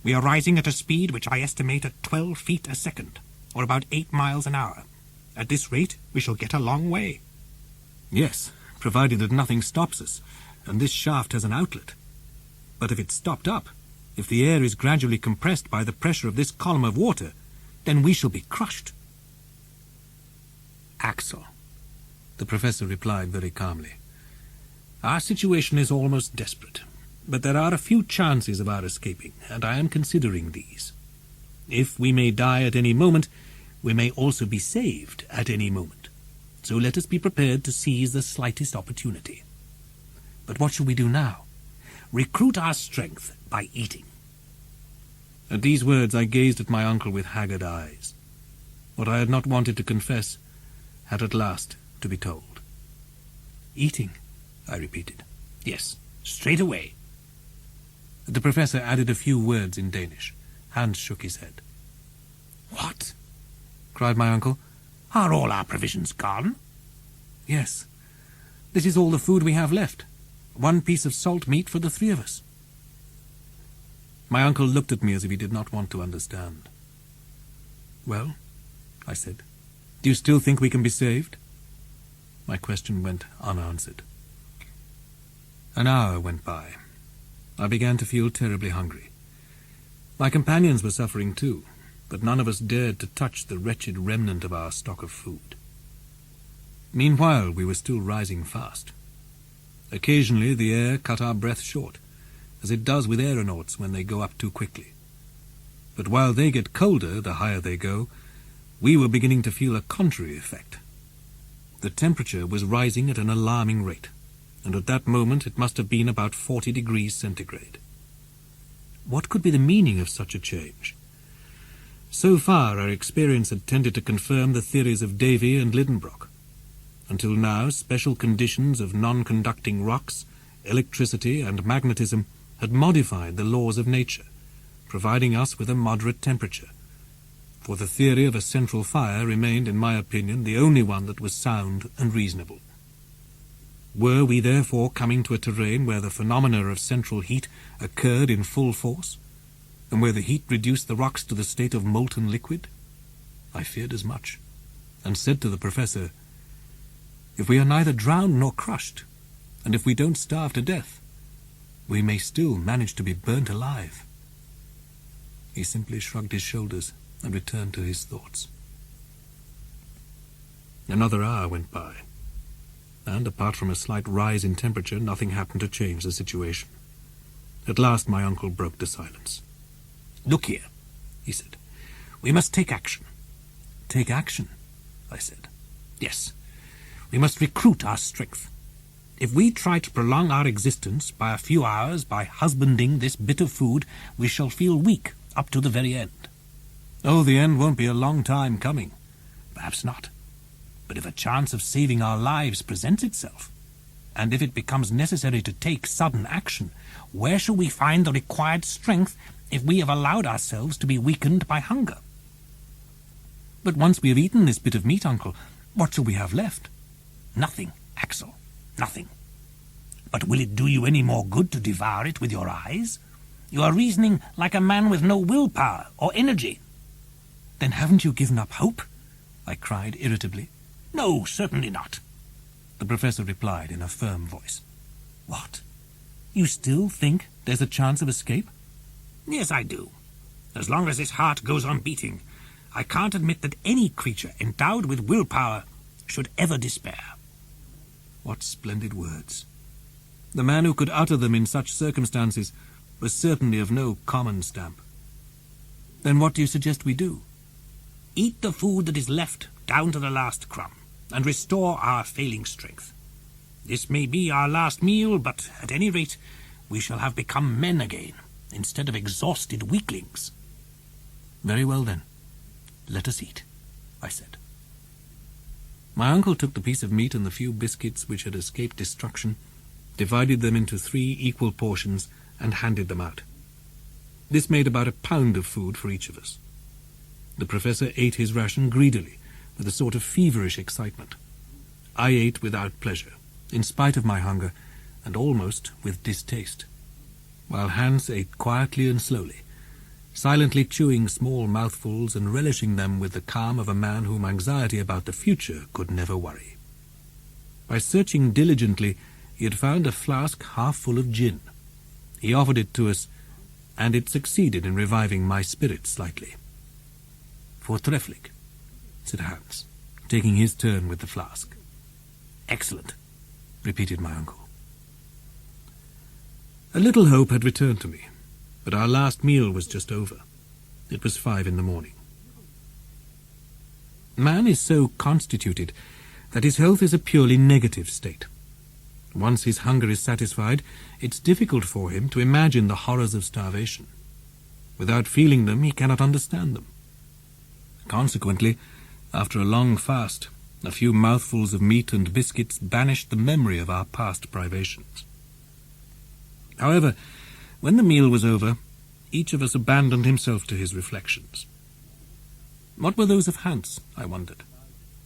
We are rising at a speed which I estimate at 12 feet a second, or about 8 miles an hour. At this rate, we shall get a long way." "Yes, provided that nothing stops us, and this shaft has an outlet. But if it's stopped up, if the air is gradually compressed by the pressure of this column of water, then we shall be crushed." "Axel," the professor replied very calmly, "our situation is almost desperate, but there are a few chances of our escaping, and I am considering these. If we may die at any moment, we may also be saved at any moment. So let us be prepared to seize the slightest opportunity. But what shall we do now? Recruit our strength by eating." At these words I gazed at my uncle with haggard eyes. What I had not wanted to confess had at last to be told. "Eating," I repeated. "Yes, straight away." The professor added a few words in Danish. Hans shook his head. "What?" cried my uncle. "Are all our provisions gone?" "Yes. This is all the food we have left. 1 piece of salt meat for the 3 of us." My uncle looked at me as if he did not want to understand. "Well," I said, "do you still think we can be saved?" My question went unanswered. An hour went by. I began to feel terribly hungry. My companions were suffering too, but none of us dared to touch the wretched remnant of our stock of food. Meanwhile, we were still rising fast. Occasionally the air cut our breath short, as it does with aeronauts when they go up too quickly. But while they get colder the higher they go, we were beginning to feel a contrary effect. The temperature was rising at an alarming rate, and at that moment it must have been about 40 degrees centigrade. What could be the meaning of such a change? So far our experience had tended to confirm the theories of Davy and Lidenbrock. Until now, special conditions of non-conducting rocks, electricity and magnetism had modified the laws of nature, providing us with a moderate temperature. For the theory of a central fire remained, in my opinion, the only one that was sound and reasonable. Were we therefore coming to a terrain where the phenomena of central heat occurred in full force, and where the heat reduced the rocks to the state of molten liquid? I feared as much, and said to the professor, "If we are neither drowned nor crushed, and if we don't starve to death, we may still manage to be burnt alive." He simply shrugged his shoulders and returned to his thoughts. Another hour went by, and apart from a slight rise in temperature, nothing happened to change the situation. At last my uncle broke the silence. "Look here," he said. "We must take action." "Take action?" I said. "Yes. We must recruit our strength. If we try to prolong our existence by a few hours by husbanding this bit of food, we shall feel weak up to the very end. Oh, the end won't be a long time coming. Perhaps not. But if a chance of saving our lives presents itself, and if it becomes necessary to take sudden action, where shall we find the required strength if we have allowed ourselves to be weakened by hunger? But once we have eaten this bit of meat, Uncle, what shall we have left? Nothing, Axel, nothing. But will it do you any more good to devour it with your eyes? You are reasoning like a man with no willpower or energy. Then haven't you given up hope? I cried irritably. No, certainly not, the professor replied in a firm voice. What? You still think there's a chance of escape? Yes, I do. As long as his heart goes on beating, I can't admit that any creature endowed with willpower should ever despair. What splendid words. The man who could utter them in such circumstances was certainly of no common stamp. Then what do you suggest we do? Eat the food that is left down to the last crumb, and restore our failing strength. This may be our last meal, but at any rate we shall have become men again, instead of exhausted weaklings. Very well then, let us eat, I said. My uncle took the piece of meat and the few biscuits which had escaped destruction, divided them into 3 equal portions, and handed them out. This made about 1 pound of food for each of us. The professor ate his ration greedily, with a sort of feverish excitement. I ate without pleasure, in spite of my hunger, and almost with distaste, while Hans ate quietly and slowly, silently chewing small mouthfuls and relishing them with the calm of a man whom anxiety about the future could never worry. By searching diligently, he had found a flask half full of gin. He offered it to us, and it succeeded in reviving my spirits slightly. "Voortreffelijk," said Hans, taking his turn with the flask. "Excellent," repeated my uncle. A little hope had returned to me, but our last meal was just over. It was 5 in the morning. Man is so constituted that his health is a purely negative state. Once his hunger is satisfied, it's difficult for him to imagine the horrors of starvation. Without feeling them, he cannot understand them. Consequently, after a long fast, a few mouthfuls of meat and biscuits banished the memory of our past privations. However, when the meal was over, each of us abandoned himself to his reflections. What were those of Hans, I wondered,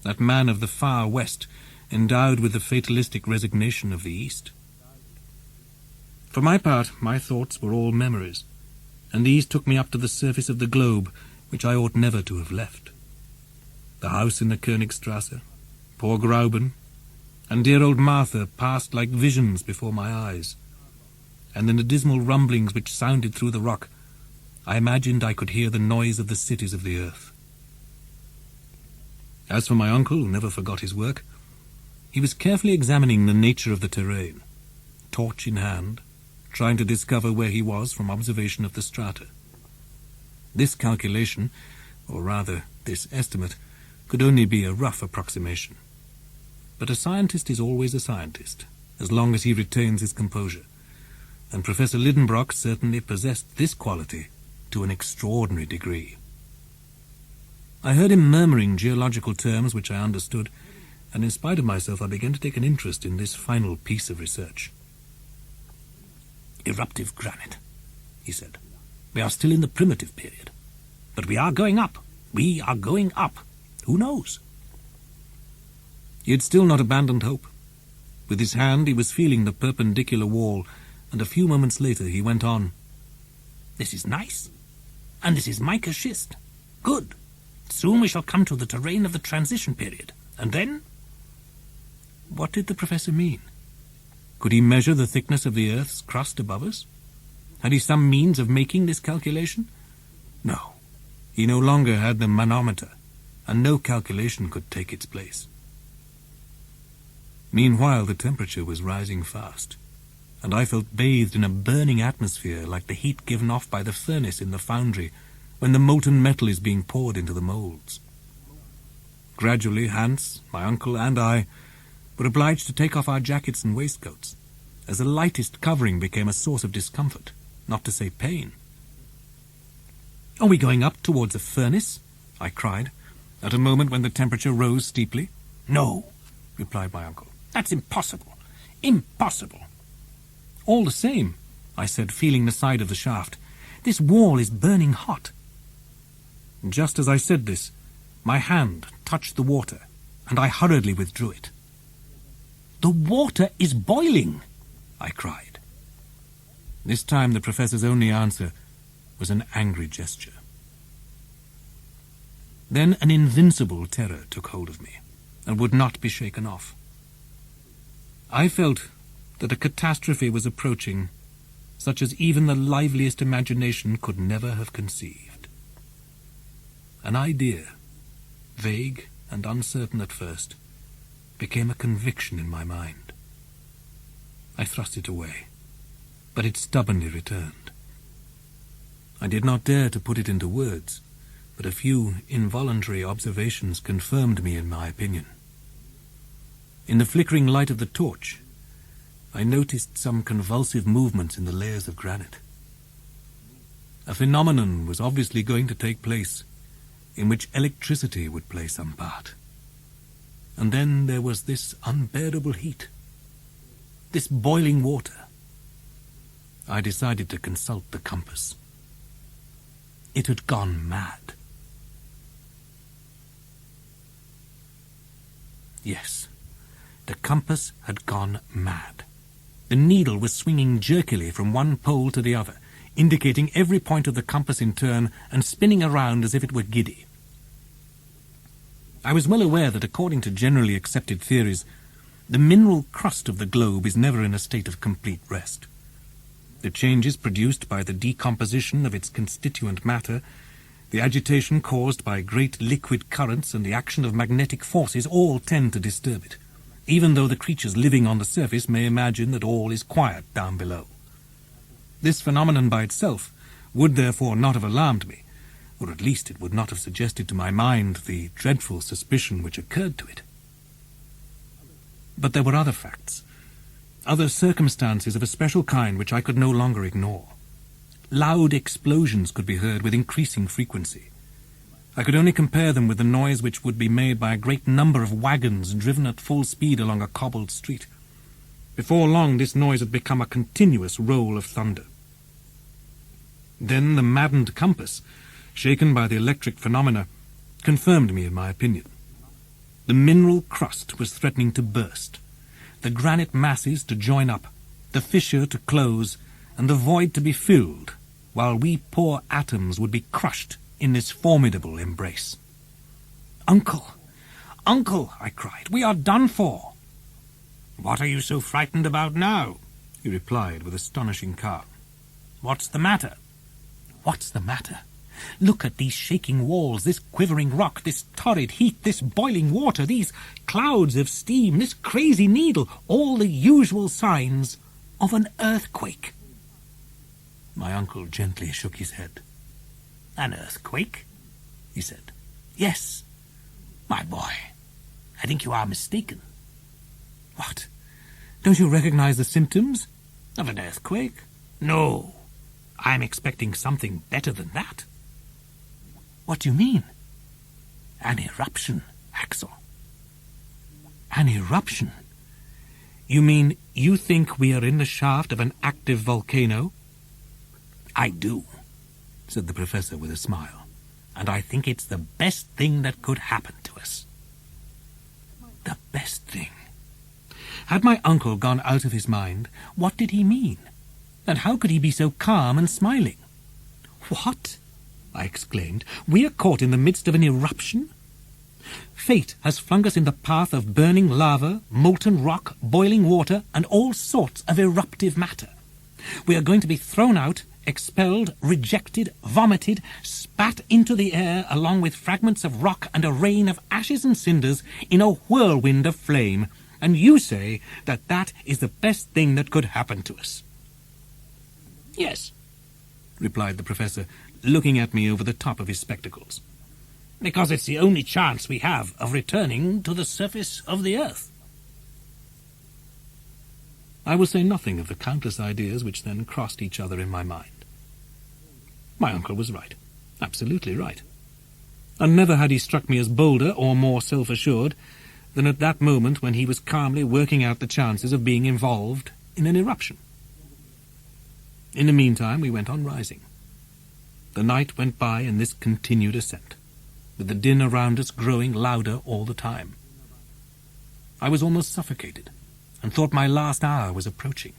that man of the far west, endowed with the fatalistic resignation of the East? For my part, my thoughts were all memories, and these took me up to the surface of the globe, which I ought never to have left. The house in the Königstrasse, poor Grauben, and dear old Martha passed like visions before my eyes, and in the dismal rumblings which sounded through the rock, I imagined I could hear the noise of the cities of the earth. As for my uncle, who never forgot his work, he was carefully examining the nature of the terrain, torch in hand, trying to discover where he was from observation of the strata. This calculation, or rather this estimate, could only be a rough approximation. But a scientist is always a scientist, as long as he retains his composure, and Professor Lidenbrock certainly possessed this quality to an extraordinary degree. I heard him murmuring geological terms which I understood, and in spite of myself I began to take an interest in this final piece of research. "Eruptive granite," he said. "We are still in the primitive period. But we are going up. We are going up. Who knows?" He had still not abandoned hope. With his hand he was feeling the perpendicular wall, and a few moments later he went on. "This is nice. And this is mica schist. Good. Soon we shall come to the terrain of the transition period. And then—" What did the professor mean? Could he measure the thickness of the earth's crust above us? Had he some means of making this calculation? No. He no longer had the manometer, and no calculation could take its place. Meanwhile, the temperature was rising fast, and I felt bathed in a burning atmosphere like the heat given off by the furnace in the foundry when the molten metal is being poured into the molds. Gradually, Hans, my uncle, and I were obliged to take off our jackets and waistcoats, as the lightest covering became a source of discomfort, not to say pain. "Are we going up towards a furnace?" I cried, at a moment when the temperature rose steeply. "No," replied my uncle. "that's impossible. Impossible." "All the same," I said, feeling the side of the shaft, "this wall is burning hot." Just as I said this, my hand touched the water, and I hurriedly withdrew it. "The water is boiling!" I cried. This time the professor's only answer was an angry gesture. Then an invincible terror took hold of me, and would not be shaken off. I felt that a catastrophe was approaching, such as even the liveliest imagination could never have conceived. An idea, vague and uncertain at first, became a conviction in my mind. I thrust it away, but it stubbornly returned. I did not dare to put it into words, but a few involuntary observations confirmed me in my opinion. In the flickering light of the torch, I noticed some convulsive movements in the layers of granite. A phenomenon was obviously going to take place in which electricity would play some part. And then there was this unbearable heat, this boiling water. I decided to consult the compass. It had gone mad. Yes, the compass had gone mad. The needle was swinging jerkily from one pole to the other, indicating every point of the compass in turn and spinning around as if it were giddy. I was well aware that according to generally accepted theories, the mineral crust of the globe is never in a state of complete rest. The changes produced by the decomposition of its constituent matter, the agitation caused by great liquid currents, and the action of magnetic forces all tend to disturb it, even though the creatures living on the surface may imagine that all is quiet down below. This phenomenon by itself would therefore not have alarmed me, or at least it would not have suggested to my mind the dreadful suspicion which occurred to it. But there were other facts, other circumstances of a special kind which I could no longer ignore. Loud explosions could be heard with increasing frequency. I could only compare them with the noise which would be made by a great number of wagons driven at full speed along a cobbled street. Before long this noise had become a continuous roll of thunder. Then the maddened compass, shaken by the electric phenomena, confirmed me in my opinion. The mineral crust was threatening to burst, the granite masses to join up, the fissure to close, and the void to be filled, while we poor atoms would be crushed in this formidable embrace. "Uncle! Uncle!" I cried. "We are done for!" "What are you so frightened about now?" he replied with astonishing calm. "What's the matter?" "What's the matter? Look at these shaking walls, this quivering rock, this torrid heat, this boiling water, these clouds of steam, this crazy needle, all the usual signs of an earthquake." My uncle gently shook his head. "An earthquake?" he said. "Yes, my boy, I think you are mistaken." "What? Don't you recognize the symptoms?" "Of an earthquake? No, I'm expecting something better than that." "What do you mean?" "An eruption, Axel." "An eruption? You mean you think we are in the shaft of an active volcano?" "I do," said the professor with a smile, "and I think it's the best thing that could happen to us." The best thing? Had my uncle gone out of his mind? What did he mean? And how could he be so calm and smiling? "What?" I exclaimed. "We are caught in the midst of an eruption? Fate has flung us in the path of burning lava, molten rock, boiling water, and all sorts of eruptive matter. We are going to be thrown out, expelled, rejected, vomited, spat into the air along with fragments of rock and a rain of ashes and cinders in a whirlwind of flame, and you say that that is the best thing that could happen to us." "Yes," replied the professor, looking at me over the top of his spectacles. "because it's the only chance we have of returning to the surface of the earth." I will say nothing of the countless ideas which then crossed each other in my mind. My uncle was right, absolutely right. And never had he struck me as bolder or more self-assured than at that moment when he was calmly working out the chances of being involved in an eruption. In the meantime, we went on rising. The night went by in this continued ascent, with the din around us growing louder all the time. I was almost suffocated, and thought my last hour was approaching.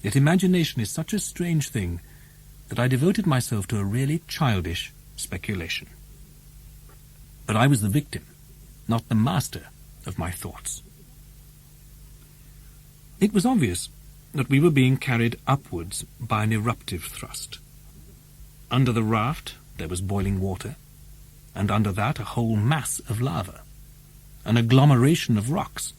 Yet imagination is such a strange thing that I devoted myself to a really childish speculation. But I was the victim, not the master, of my thoughts. It was obvious that we were being carried upwards by an eruptive thrust. Under the raft there was boiling water, and under that a whole mass of lava, an agglomeration of rocks,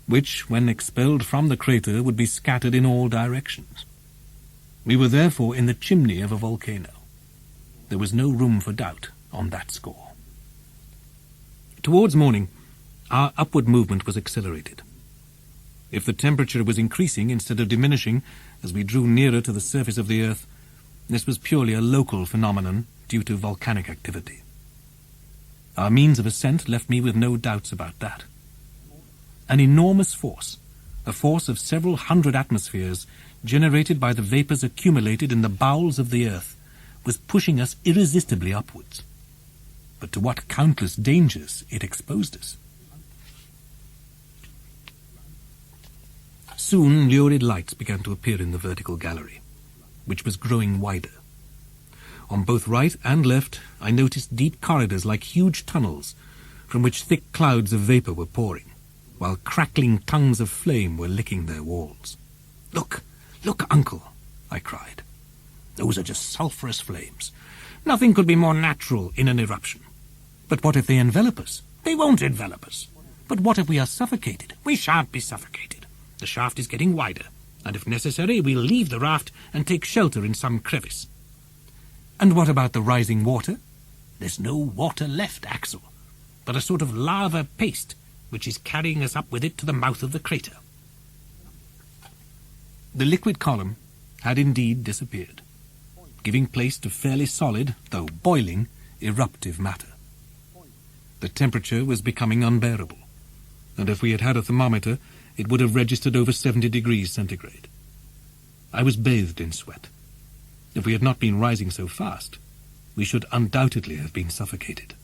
which, when expelled from the crater, would be scattered in all directions. We were therefore in the chimney of a volcano. There was no room for doubt on that score. Towards morning, our upward movement was accelerated. If the temperature was increasing instead of diminishing as we drew nearer to the surface of the earth, this was purely a local phenomenon due to volcanic activity. Our means of ascent left me with no doubts about that. An enormous force, a force of several hundred atmospheres, generated by the vapours accumulated in the bowels of the earth, was pushing us irresistibly upwards. But to what countless dangers it exposed us! Soon lurid lights began to appear in the vertical gallery, which was growing wider. On both right and left I noticed deep corridors like huge tunnels, from which thick clouds of vapour were pouring, while crackling tongues of flame were licking their walls. "Look, look, Uncle!" I cried. "Those are just sulphurous flames. Nothing could be more natural in an eruption. But what if they envelop us?" "They won't envelop us." "But what if we are suffocated?" "We shan't be suffocated. The shaft is getting wider, and if necessary we'll leave the raft and take shelter in some crevice." "And what about the rising water?" "There's no water left, Axel, but a sort of lava paste which is carrying us up with it to the mouth of the crater." The liquid column had indeed disappeared, giving place to fairly solid, though boiling, eruptive matter. The temperature was becoming unbearable, and if we had had a thermometer, it would have registered over 70 degrees centigrade. I was bathed in sweat. If we had not been rising so fast, we should undoubtedly have been suffocated.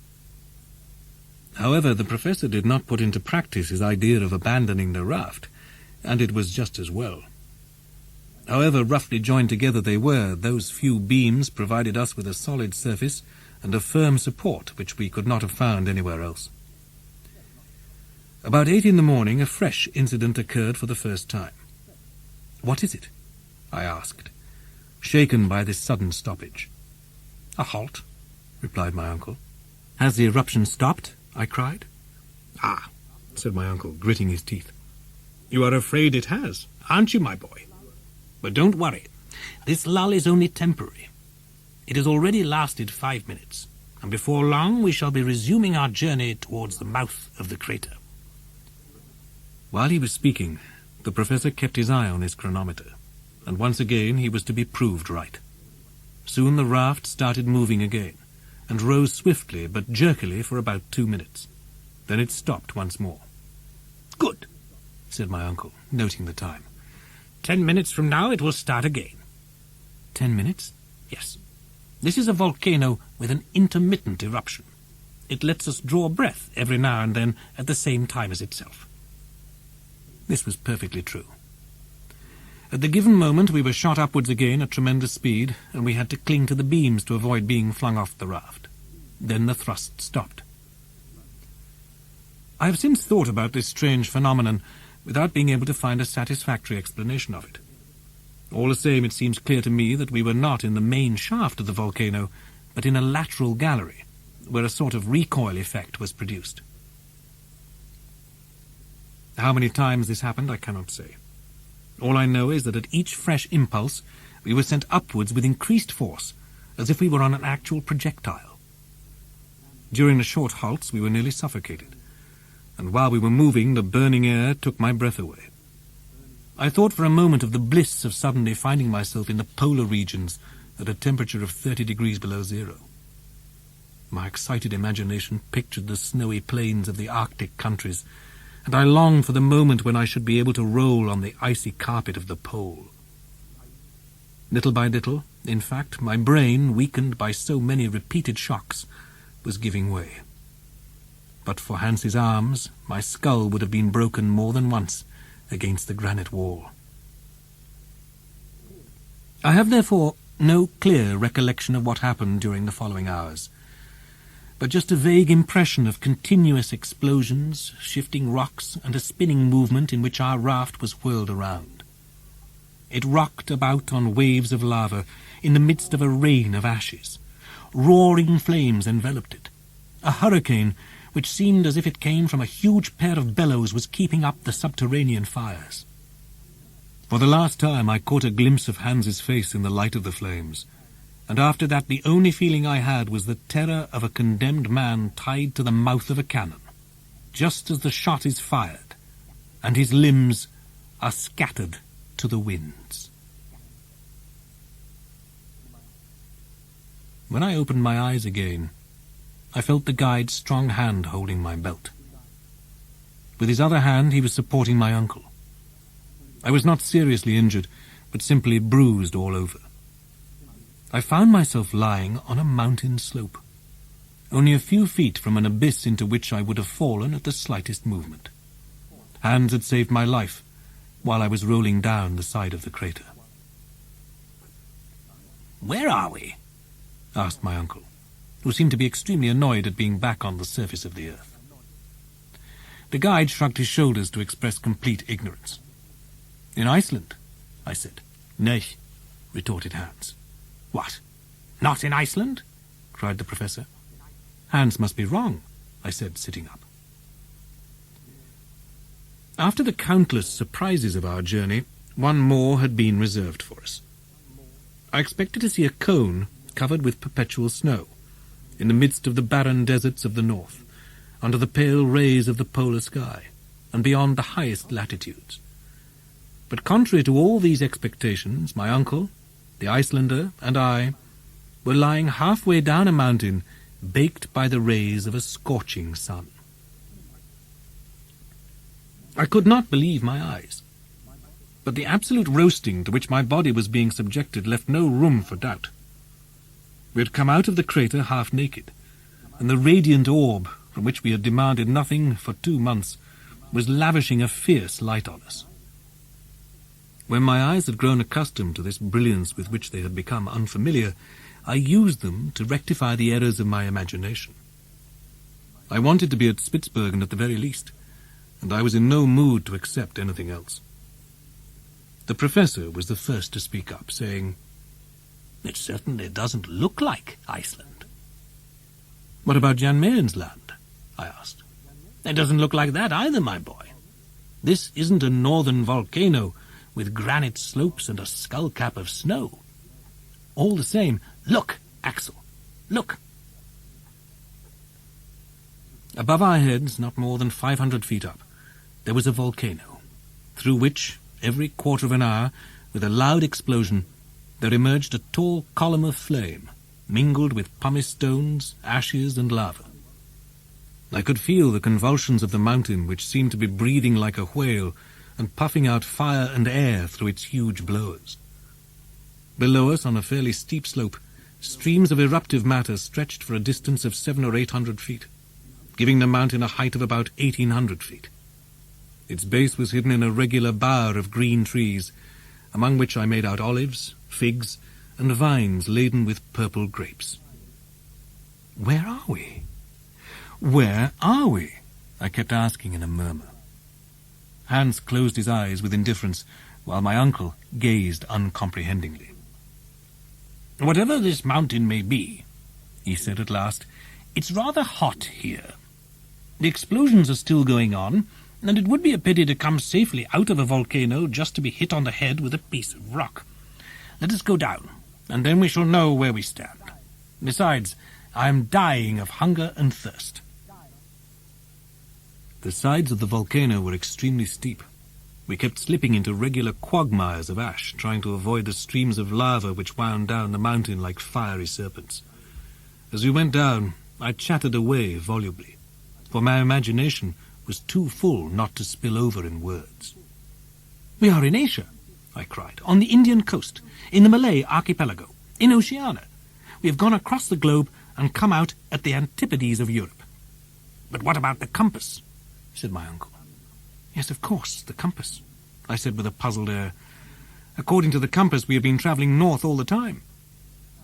However, the professor did not put into practice his idea of abandoning the raft, and it was just as well. However roughly joined together they were, those few beams provided us with a solid surface and a firm support which we could not have found anywhere else. About 8 in the morning a fresh incident occurred for the first time. "What is it?" I asked, shaken by this sudden stoppage. "A halt," replied my uncle. "Has the eruption stopped?" I cried. "Ah," said my uncle, gritting his teeth. "You are afraid it has, aren't you, my boy? But don't worry. This lull is only temporary. It has already lasted 5 minutes, and before long we shall be resuming our journey towards the mouth of the crater." While he was speaking, the professor kept his eye on his chronometer, and once again he was to be proved right. Soon the raft started moving again, and rose swiftly but jerkily for about 2 minutes. Then it stopped once more. "Good," said my uncle, noting the time. 10 minutes from now it will start again." 10 minutes? Yes. This is a volcano with an intermittent eruption. It lets us draw breath every now and then at the same time as itself. This was perfectly true. At the given moment we were shot upwards again at tremendous speed, and we had to cling to the beams to avoid being flung off the raft. Then the thrust stopped. I have since thought about this strange phenomenon without being able to find a satisfactory explanation of it. All the same, it seems clear to me that we were not in the main shaft of the volcano, but in a lateral gallery, where a sort of recoil effect was produced. How many times this happened, I cannot say. All I know is that at each fresh impulse we were sent upwards with increased force, as if we were on an actual projectile. During the short halts we were nearly suffocated, and while we were moving the burning air took my breath away. I thought for a moment of the bliss of suddenly finding myself in the polar regions at a temperature of 30 degrees below zero. My excited imagination pictured the snowy plains of the Arctic countries, and I longed for the moment when I should be able to roll on the icy carpet of the pole. Little by little, in fact, my brain, weakened by so many repeated shocks, was giving way. But for Hans's arms, my skull would have been broken more than once against the granite wall. I have therefore no clear recollection of what happened during the following hours, but just a vague impression of continuous explosions, shifting rocks, and a spinning movement in which our raft was whirled around. It rocked about on waves of lava in the midst of a rain of ashes. Roaring flames enveloped it. A hurricane, which seemed as if it came from a huge pair of bellows, was keeping up the subterranean fires. For the last time I caught a glimpse of Hans's face in the light of the flames, and after that the only feeling I had was the terror of a condemned man tied to the mouth of a cannon, just as the shot is fired, and his limbs are scattered to the winds. When I opened my eyes again, I felt the guide's strong hand holding my belt. With his other hand he was supporting my uncle. I was not seriously injured, but simply bruised all over. I found myself lying on a mountain slope, only a few feet from an abyss into which I would have fallen at the slightest movement. Hans had saved my life while I was rolling down the side of the crater. "Where are we?" asked my uncle, who seemed to be extremely annoyed at being back on the surface of the earth. The guide shrugged his shoulders to express complete ignorance. "In Iceland," I said. "Nay," retorted Hans. "What? Not in Iceland?" cried the professor. "Hans must be wrong," I said, sitting up. After the countless surprises of our journey, one more had been reserved for us. I expected to see a cone covered with perpetual snow, in the midst of the barren deserts of the north, under the pale rays of the polar sky, and beyond the highest latitudes. But contrary to all these expectations, my uncle, the Icelander, and I were lying halfway down a mountain, baked by the rays of a scorching sun. I could not believe my eyes, but the absolute roasting to which my body was being subjected left no room for doubt. We had come out of the crater half naked, and the radiant orb, from which we had demanded nothing for 2 months, was lavishing a fierce light on us. When my eyes had grown accustomed to this brilliance with which they had become unfamiliar, I used them to rectify the errors of my imagination. I wanted to be at Spitzbergen at the very least, and I was in no mood to accept anything else. The professor was the first to speak up, saying, "It certainly doesn't look like Iceland." "What about Jan Mayen's land?" I asked. "It doesn't look like that either, my boy. This isn't a northern volcano with granite slopes and a skull-cap of snow. All the same, look, Axel, look." Above our heads, not more than 500 feet up, there was a volcano, through which, every quarter of an hour, with a loud explosion, there emerged a tall column of flame, mingled with pumice stones, ashes, and lava. I could feel the convulsions of the mountain, which seemed to be breathing like a whale, and puffing out fire and air through its huge blowers. Below us, on a fairly steep slope, streams of eruptive matter stretched for a distance of 700 or 800 feet, giving the mountain a height of about 1,800 feet. Its base was hidden in a regular bower of green trees, among which I made out olives, figs, and vines laden with purple grapes. "Where are we? Where are we?" I kept asking in a murmur. Hans closed his eyes with indifference, while my uncle gazed uncomprehendingly. "Whatever this mountain may be," he said at last, "it's rather hot here. The explosions are still going on, and it would be a pity to come safely out of a volcano just to be hit on the head with a piece of rock. Let us go down, and then we shall know where we stand. Besides, I am dying of hunger and thirst." The sides of the volcano were extremely steep, We kept slipping into regular quagmires of ash, trying to avoid the streams of lava which wound down the mountain like fiery serpents. As we went down, I chattered away volubly, for my imagination was too full not to spill over in words. "We are in Asia," I cried, "on the Indian coast, in the Malay archipelago, in Oceania. We have gone across the globe and come out at the antipodes of Europe." "But what about the compass?" said my uncle. "Yes, of course, the compass," I said with a puzzled air. "According to the compass, we have been travelling north all the time."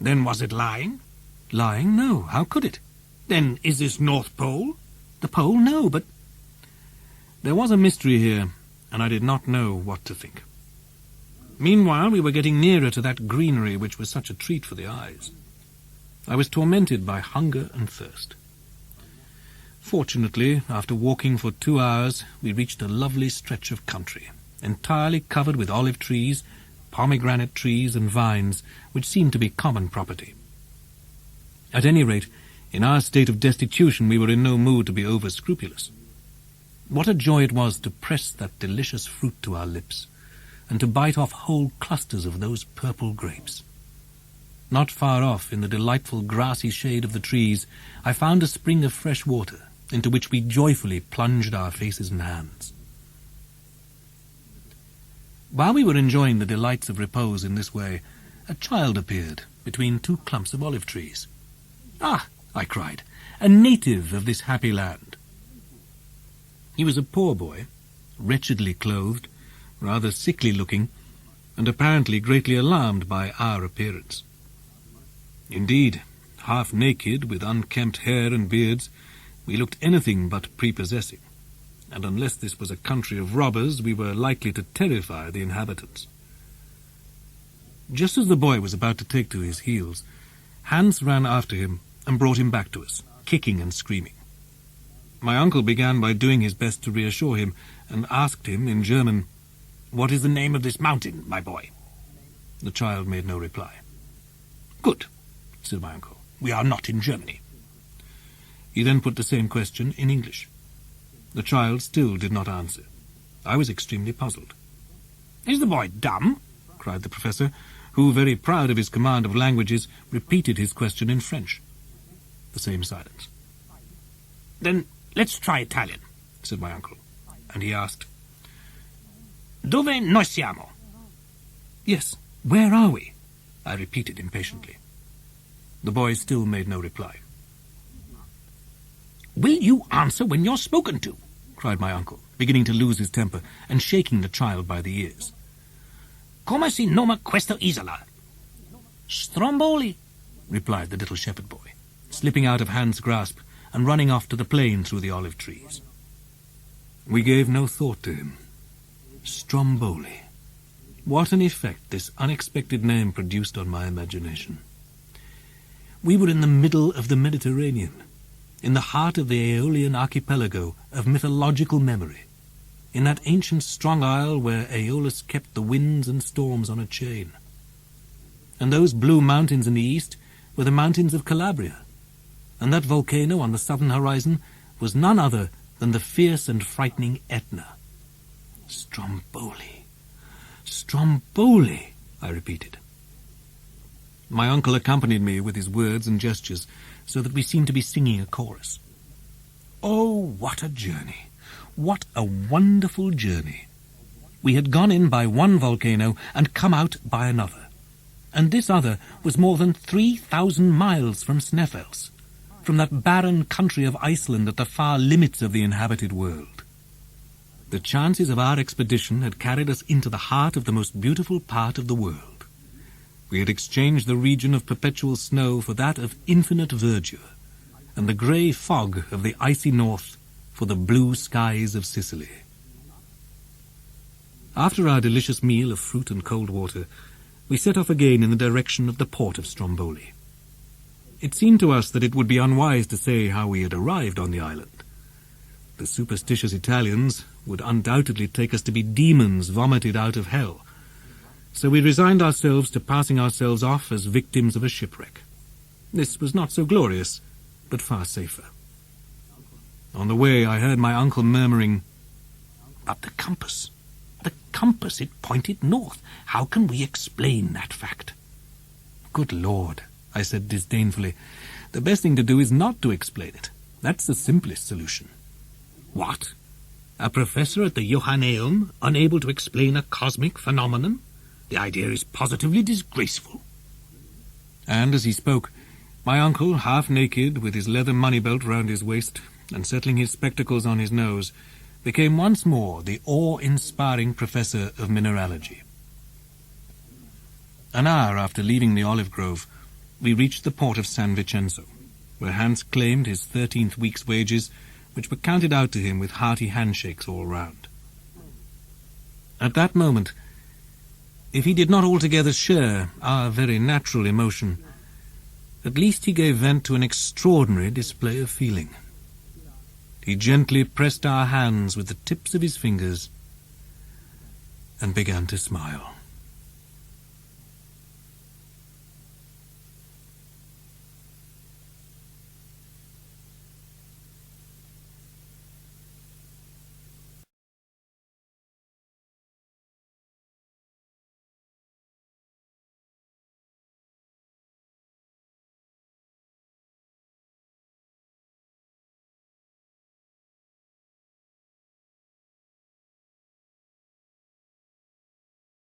"Then was it lying?" "Lying? No. How could it?" "Then is this North Pole?" "The Pole? No, but—" There was a mystery here, and I did not know what to think. Meanwhile, we were getting nearer to that greenery which was such a treat for the eyes. I was tormented by hunger and thirst. Fortunately, after walking for 2 hours, we reached a lovely stretch of country, entirely covered with olive trees, pomegranate trees, and vines, which seemed to be common property. At any rate, in our state of destitution, we were in no mood to be over-scrupulous. What a joy it was to press that delicious fruit to our lips, and to bite off whole clusters of those purple grapes. Not far off, in the delightful grassy shade of the trees, I found a spring of fresh water, into which we joyfully plunged our faces and hands. While we were enjoying the delights of repose in this way, a child appeared between 2 clumps of olive trees. "Ah," I cried, "a native of this happy land." He was a poor boy, wretchedly clothed, rather sickly-looking, and apparently greatly alarmed by our appearance. Indeed, half naked, with unkempt hair and beards, we looked anything but prepossessing, and unless this was a country of robbers, we were likely to terrify the inhabitants. Just as the boy was about to take to his heels, Hans ran after him and brought him back to us, kicking and screaming. My uncle began by doing his best to reassure him, and asked him in German, "What is the name of this mountain, my boy?" The child made no reply. "Good," said my uncle. "We are not in Germany." He then put the same question in English. The child still did not answer. I was extremely puzzled. "Is the boy dumb?" cried the professor, who, very proud of his command of languages, repeated his question in French. The same silence. "Then let's try Italian," said my uncle, and he asked, "Dove noi siamo?" "Yes, where are we?" I repeated impatiently. The boy still made no reply. "Will you answer when you're spoken to?" cried my uncle, beginning to lose his temper and shaking the child by the ears. "Come si noma questa isola?" "Stromboli," replied the little shepherd boy, slipping out of Hans' grasp and running off to the plain through the olive trees. We gave no thought to him. Stromboli. What an effect this unexpected name produced on my imagination. We were in the middle of the Mediterranean, in the heart of the Aeolian archipelago of mythological memory, in that ancient strong isle where Aeolus kept the winds and storms on a chain. And those blue mountains in the east were the mountains of Calabria, and that volcano on the southern horizon was none other than the fierce and frightening Etna. Stromboli, Stromboli, I repeated. My uncle accompanied me with his words and gestures, so that we seemed to be singing a chorus. Oh, what a journey! What a wonderful journey! We had gone in by one volcano and come out by another, and this other was more than 3,000 miles from Snæfellsjökull, from that barren country of Iceland at the far limits of the inhabited world. The chances of our expedition had carried us into the heart of the most beautiful part of the world. We had exchanged the region of perpetual snow for that of infinite verdure, and the grey fog of the icy north for the blue skies of Sicily. After our delicious meal of fruit and cold water, we set off again in the direction of the port of Stromboli. It seemed to us that it would be unwise to say how we had arrived on the island. The superstitious Italians would undoubtedly take us to be demons vomited out of hell, so we resigned ourselves to passing ourselves off as victims of a shipwreck. This was not so glorious, but far safer. On the way I heard my uncle murmuring, "But the compass, The compass, it pointed north. How can we explain that fact? Good Lord, I said disdainfully. The best thing to do is not to explain it. That's the simplest solution. What? A professor at the Johanneum unable to explain a cosmic phenomenon? The idea is positively disgraceful. And as he spoke, my uncle, half naked, with his leather money-belt round his waist, and settling his spectacles on his nose, became once more the awe-inspiring professor of mineralogy. An hour after leaving the olive grove, we reached the port of San Vincenzo, where Hans claimed his 13th week's wages, which were counted out to him with hearty handshakes all round. At that moment, if he did not altogether share our very natural emotion, at least he gave vent to an extraordinary display of feeling. He gently pressed our hands with the tips of his fingers and began to smile.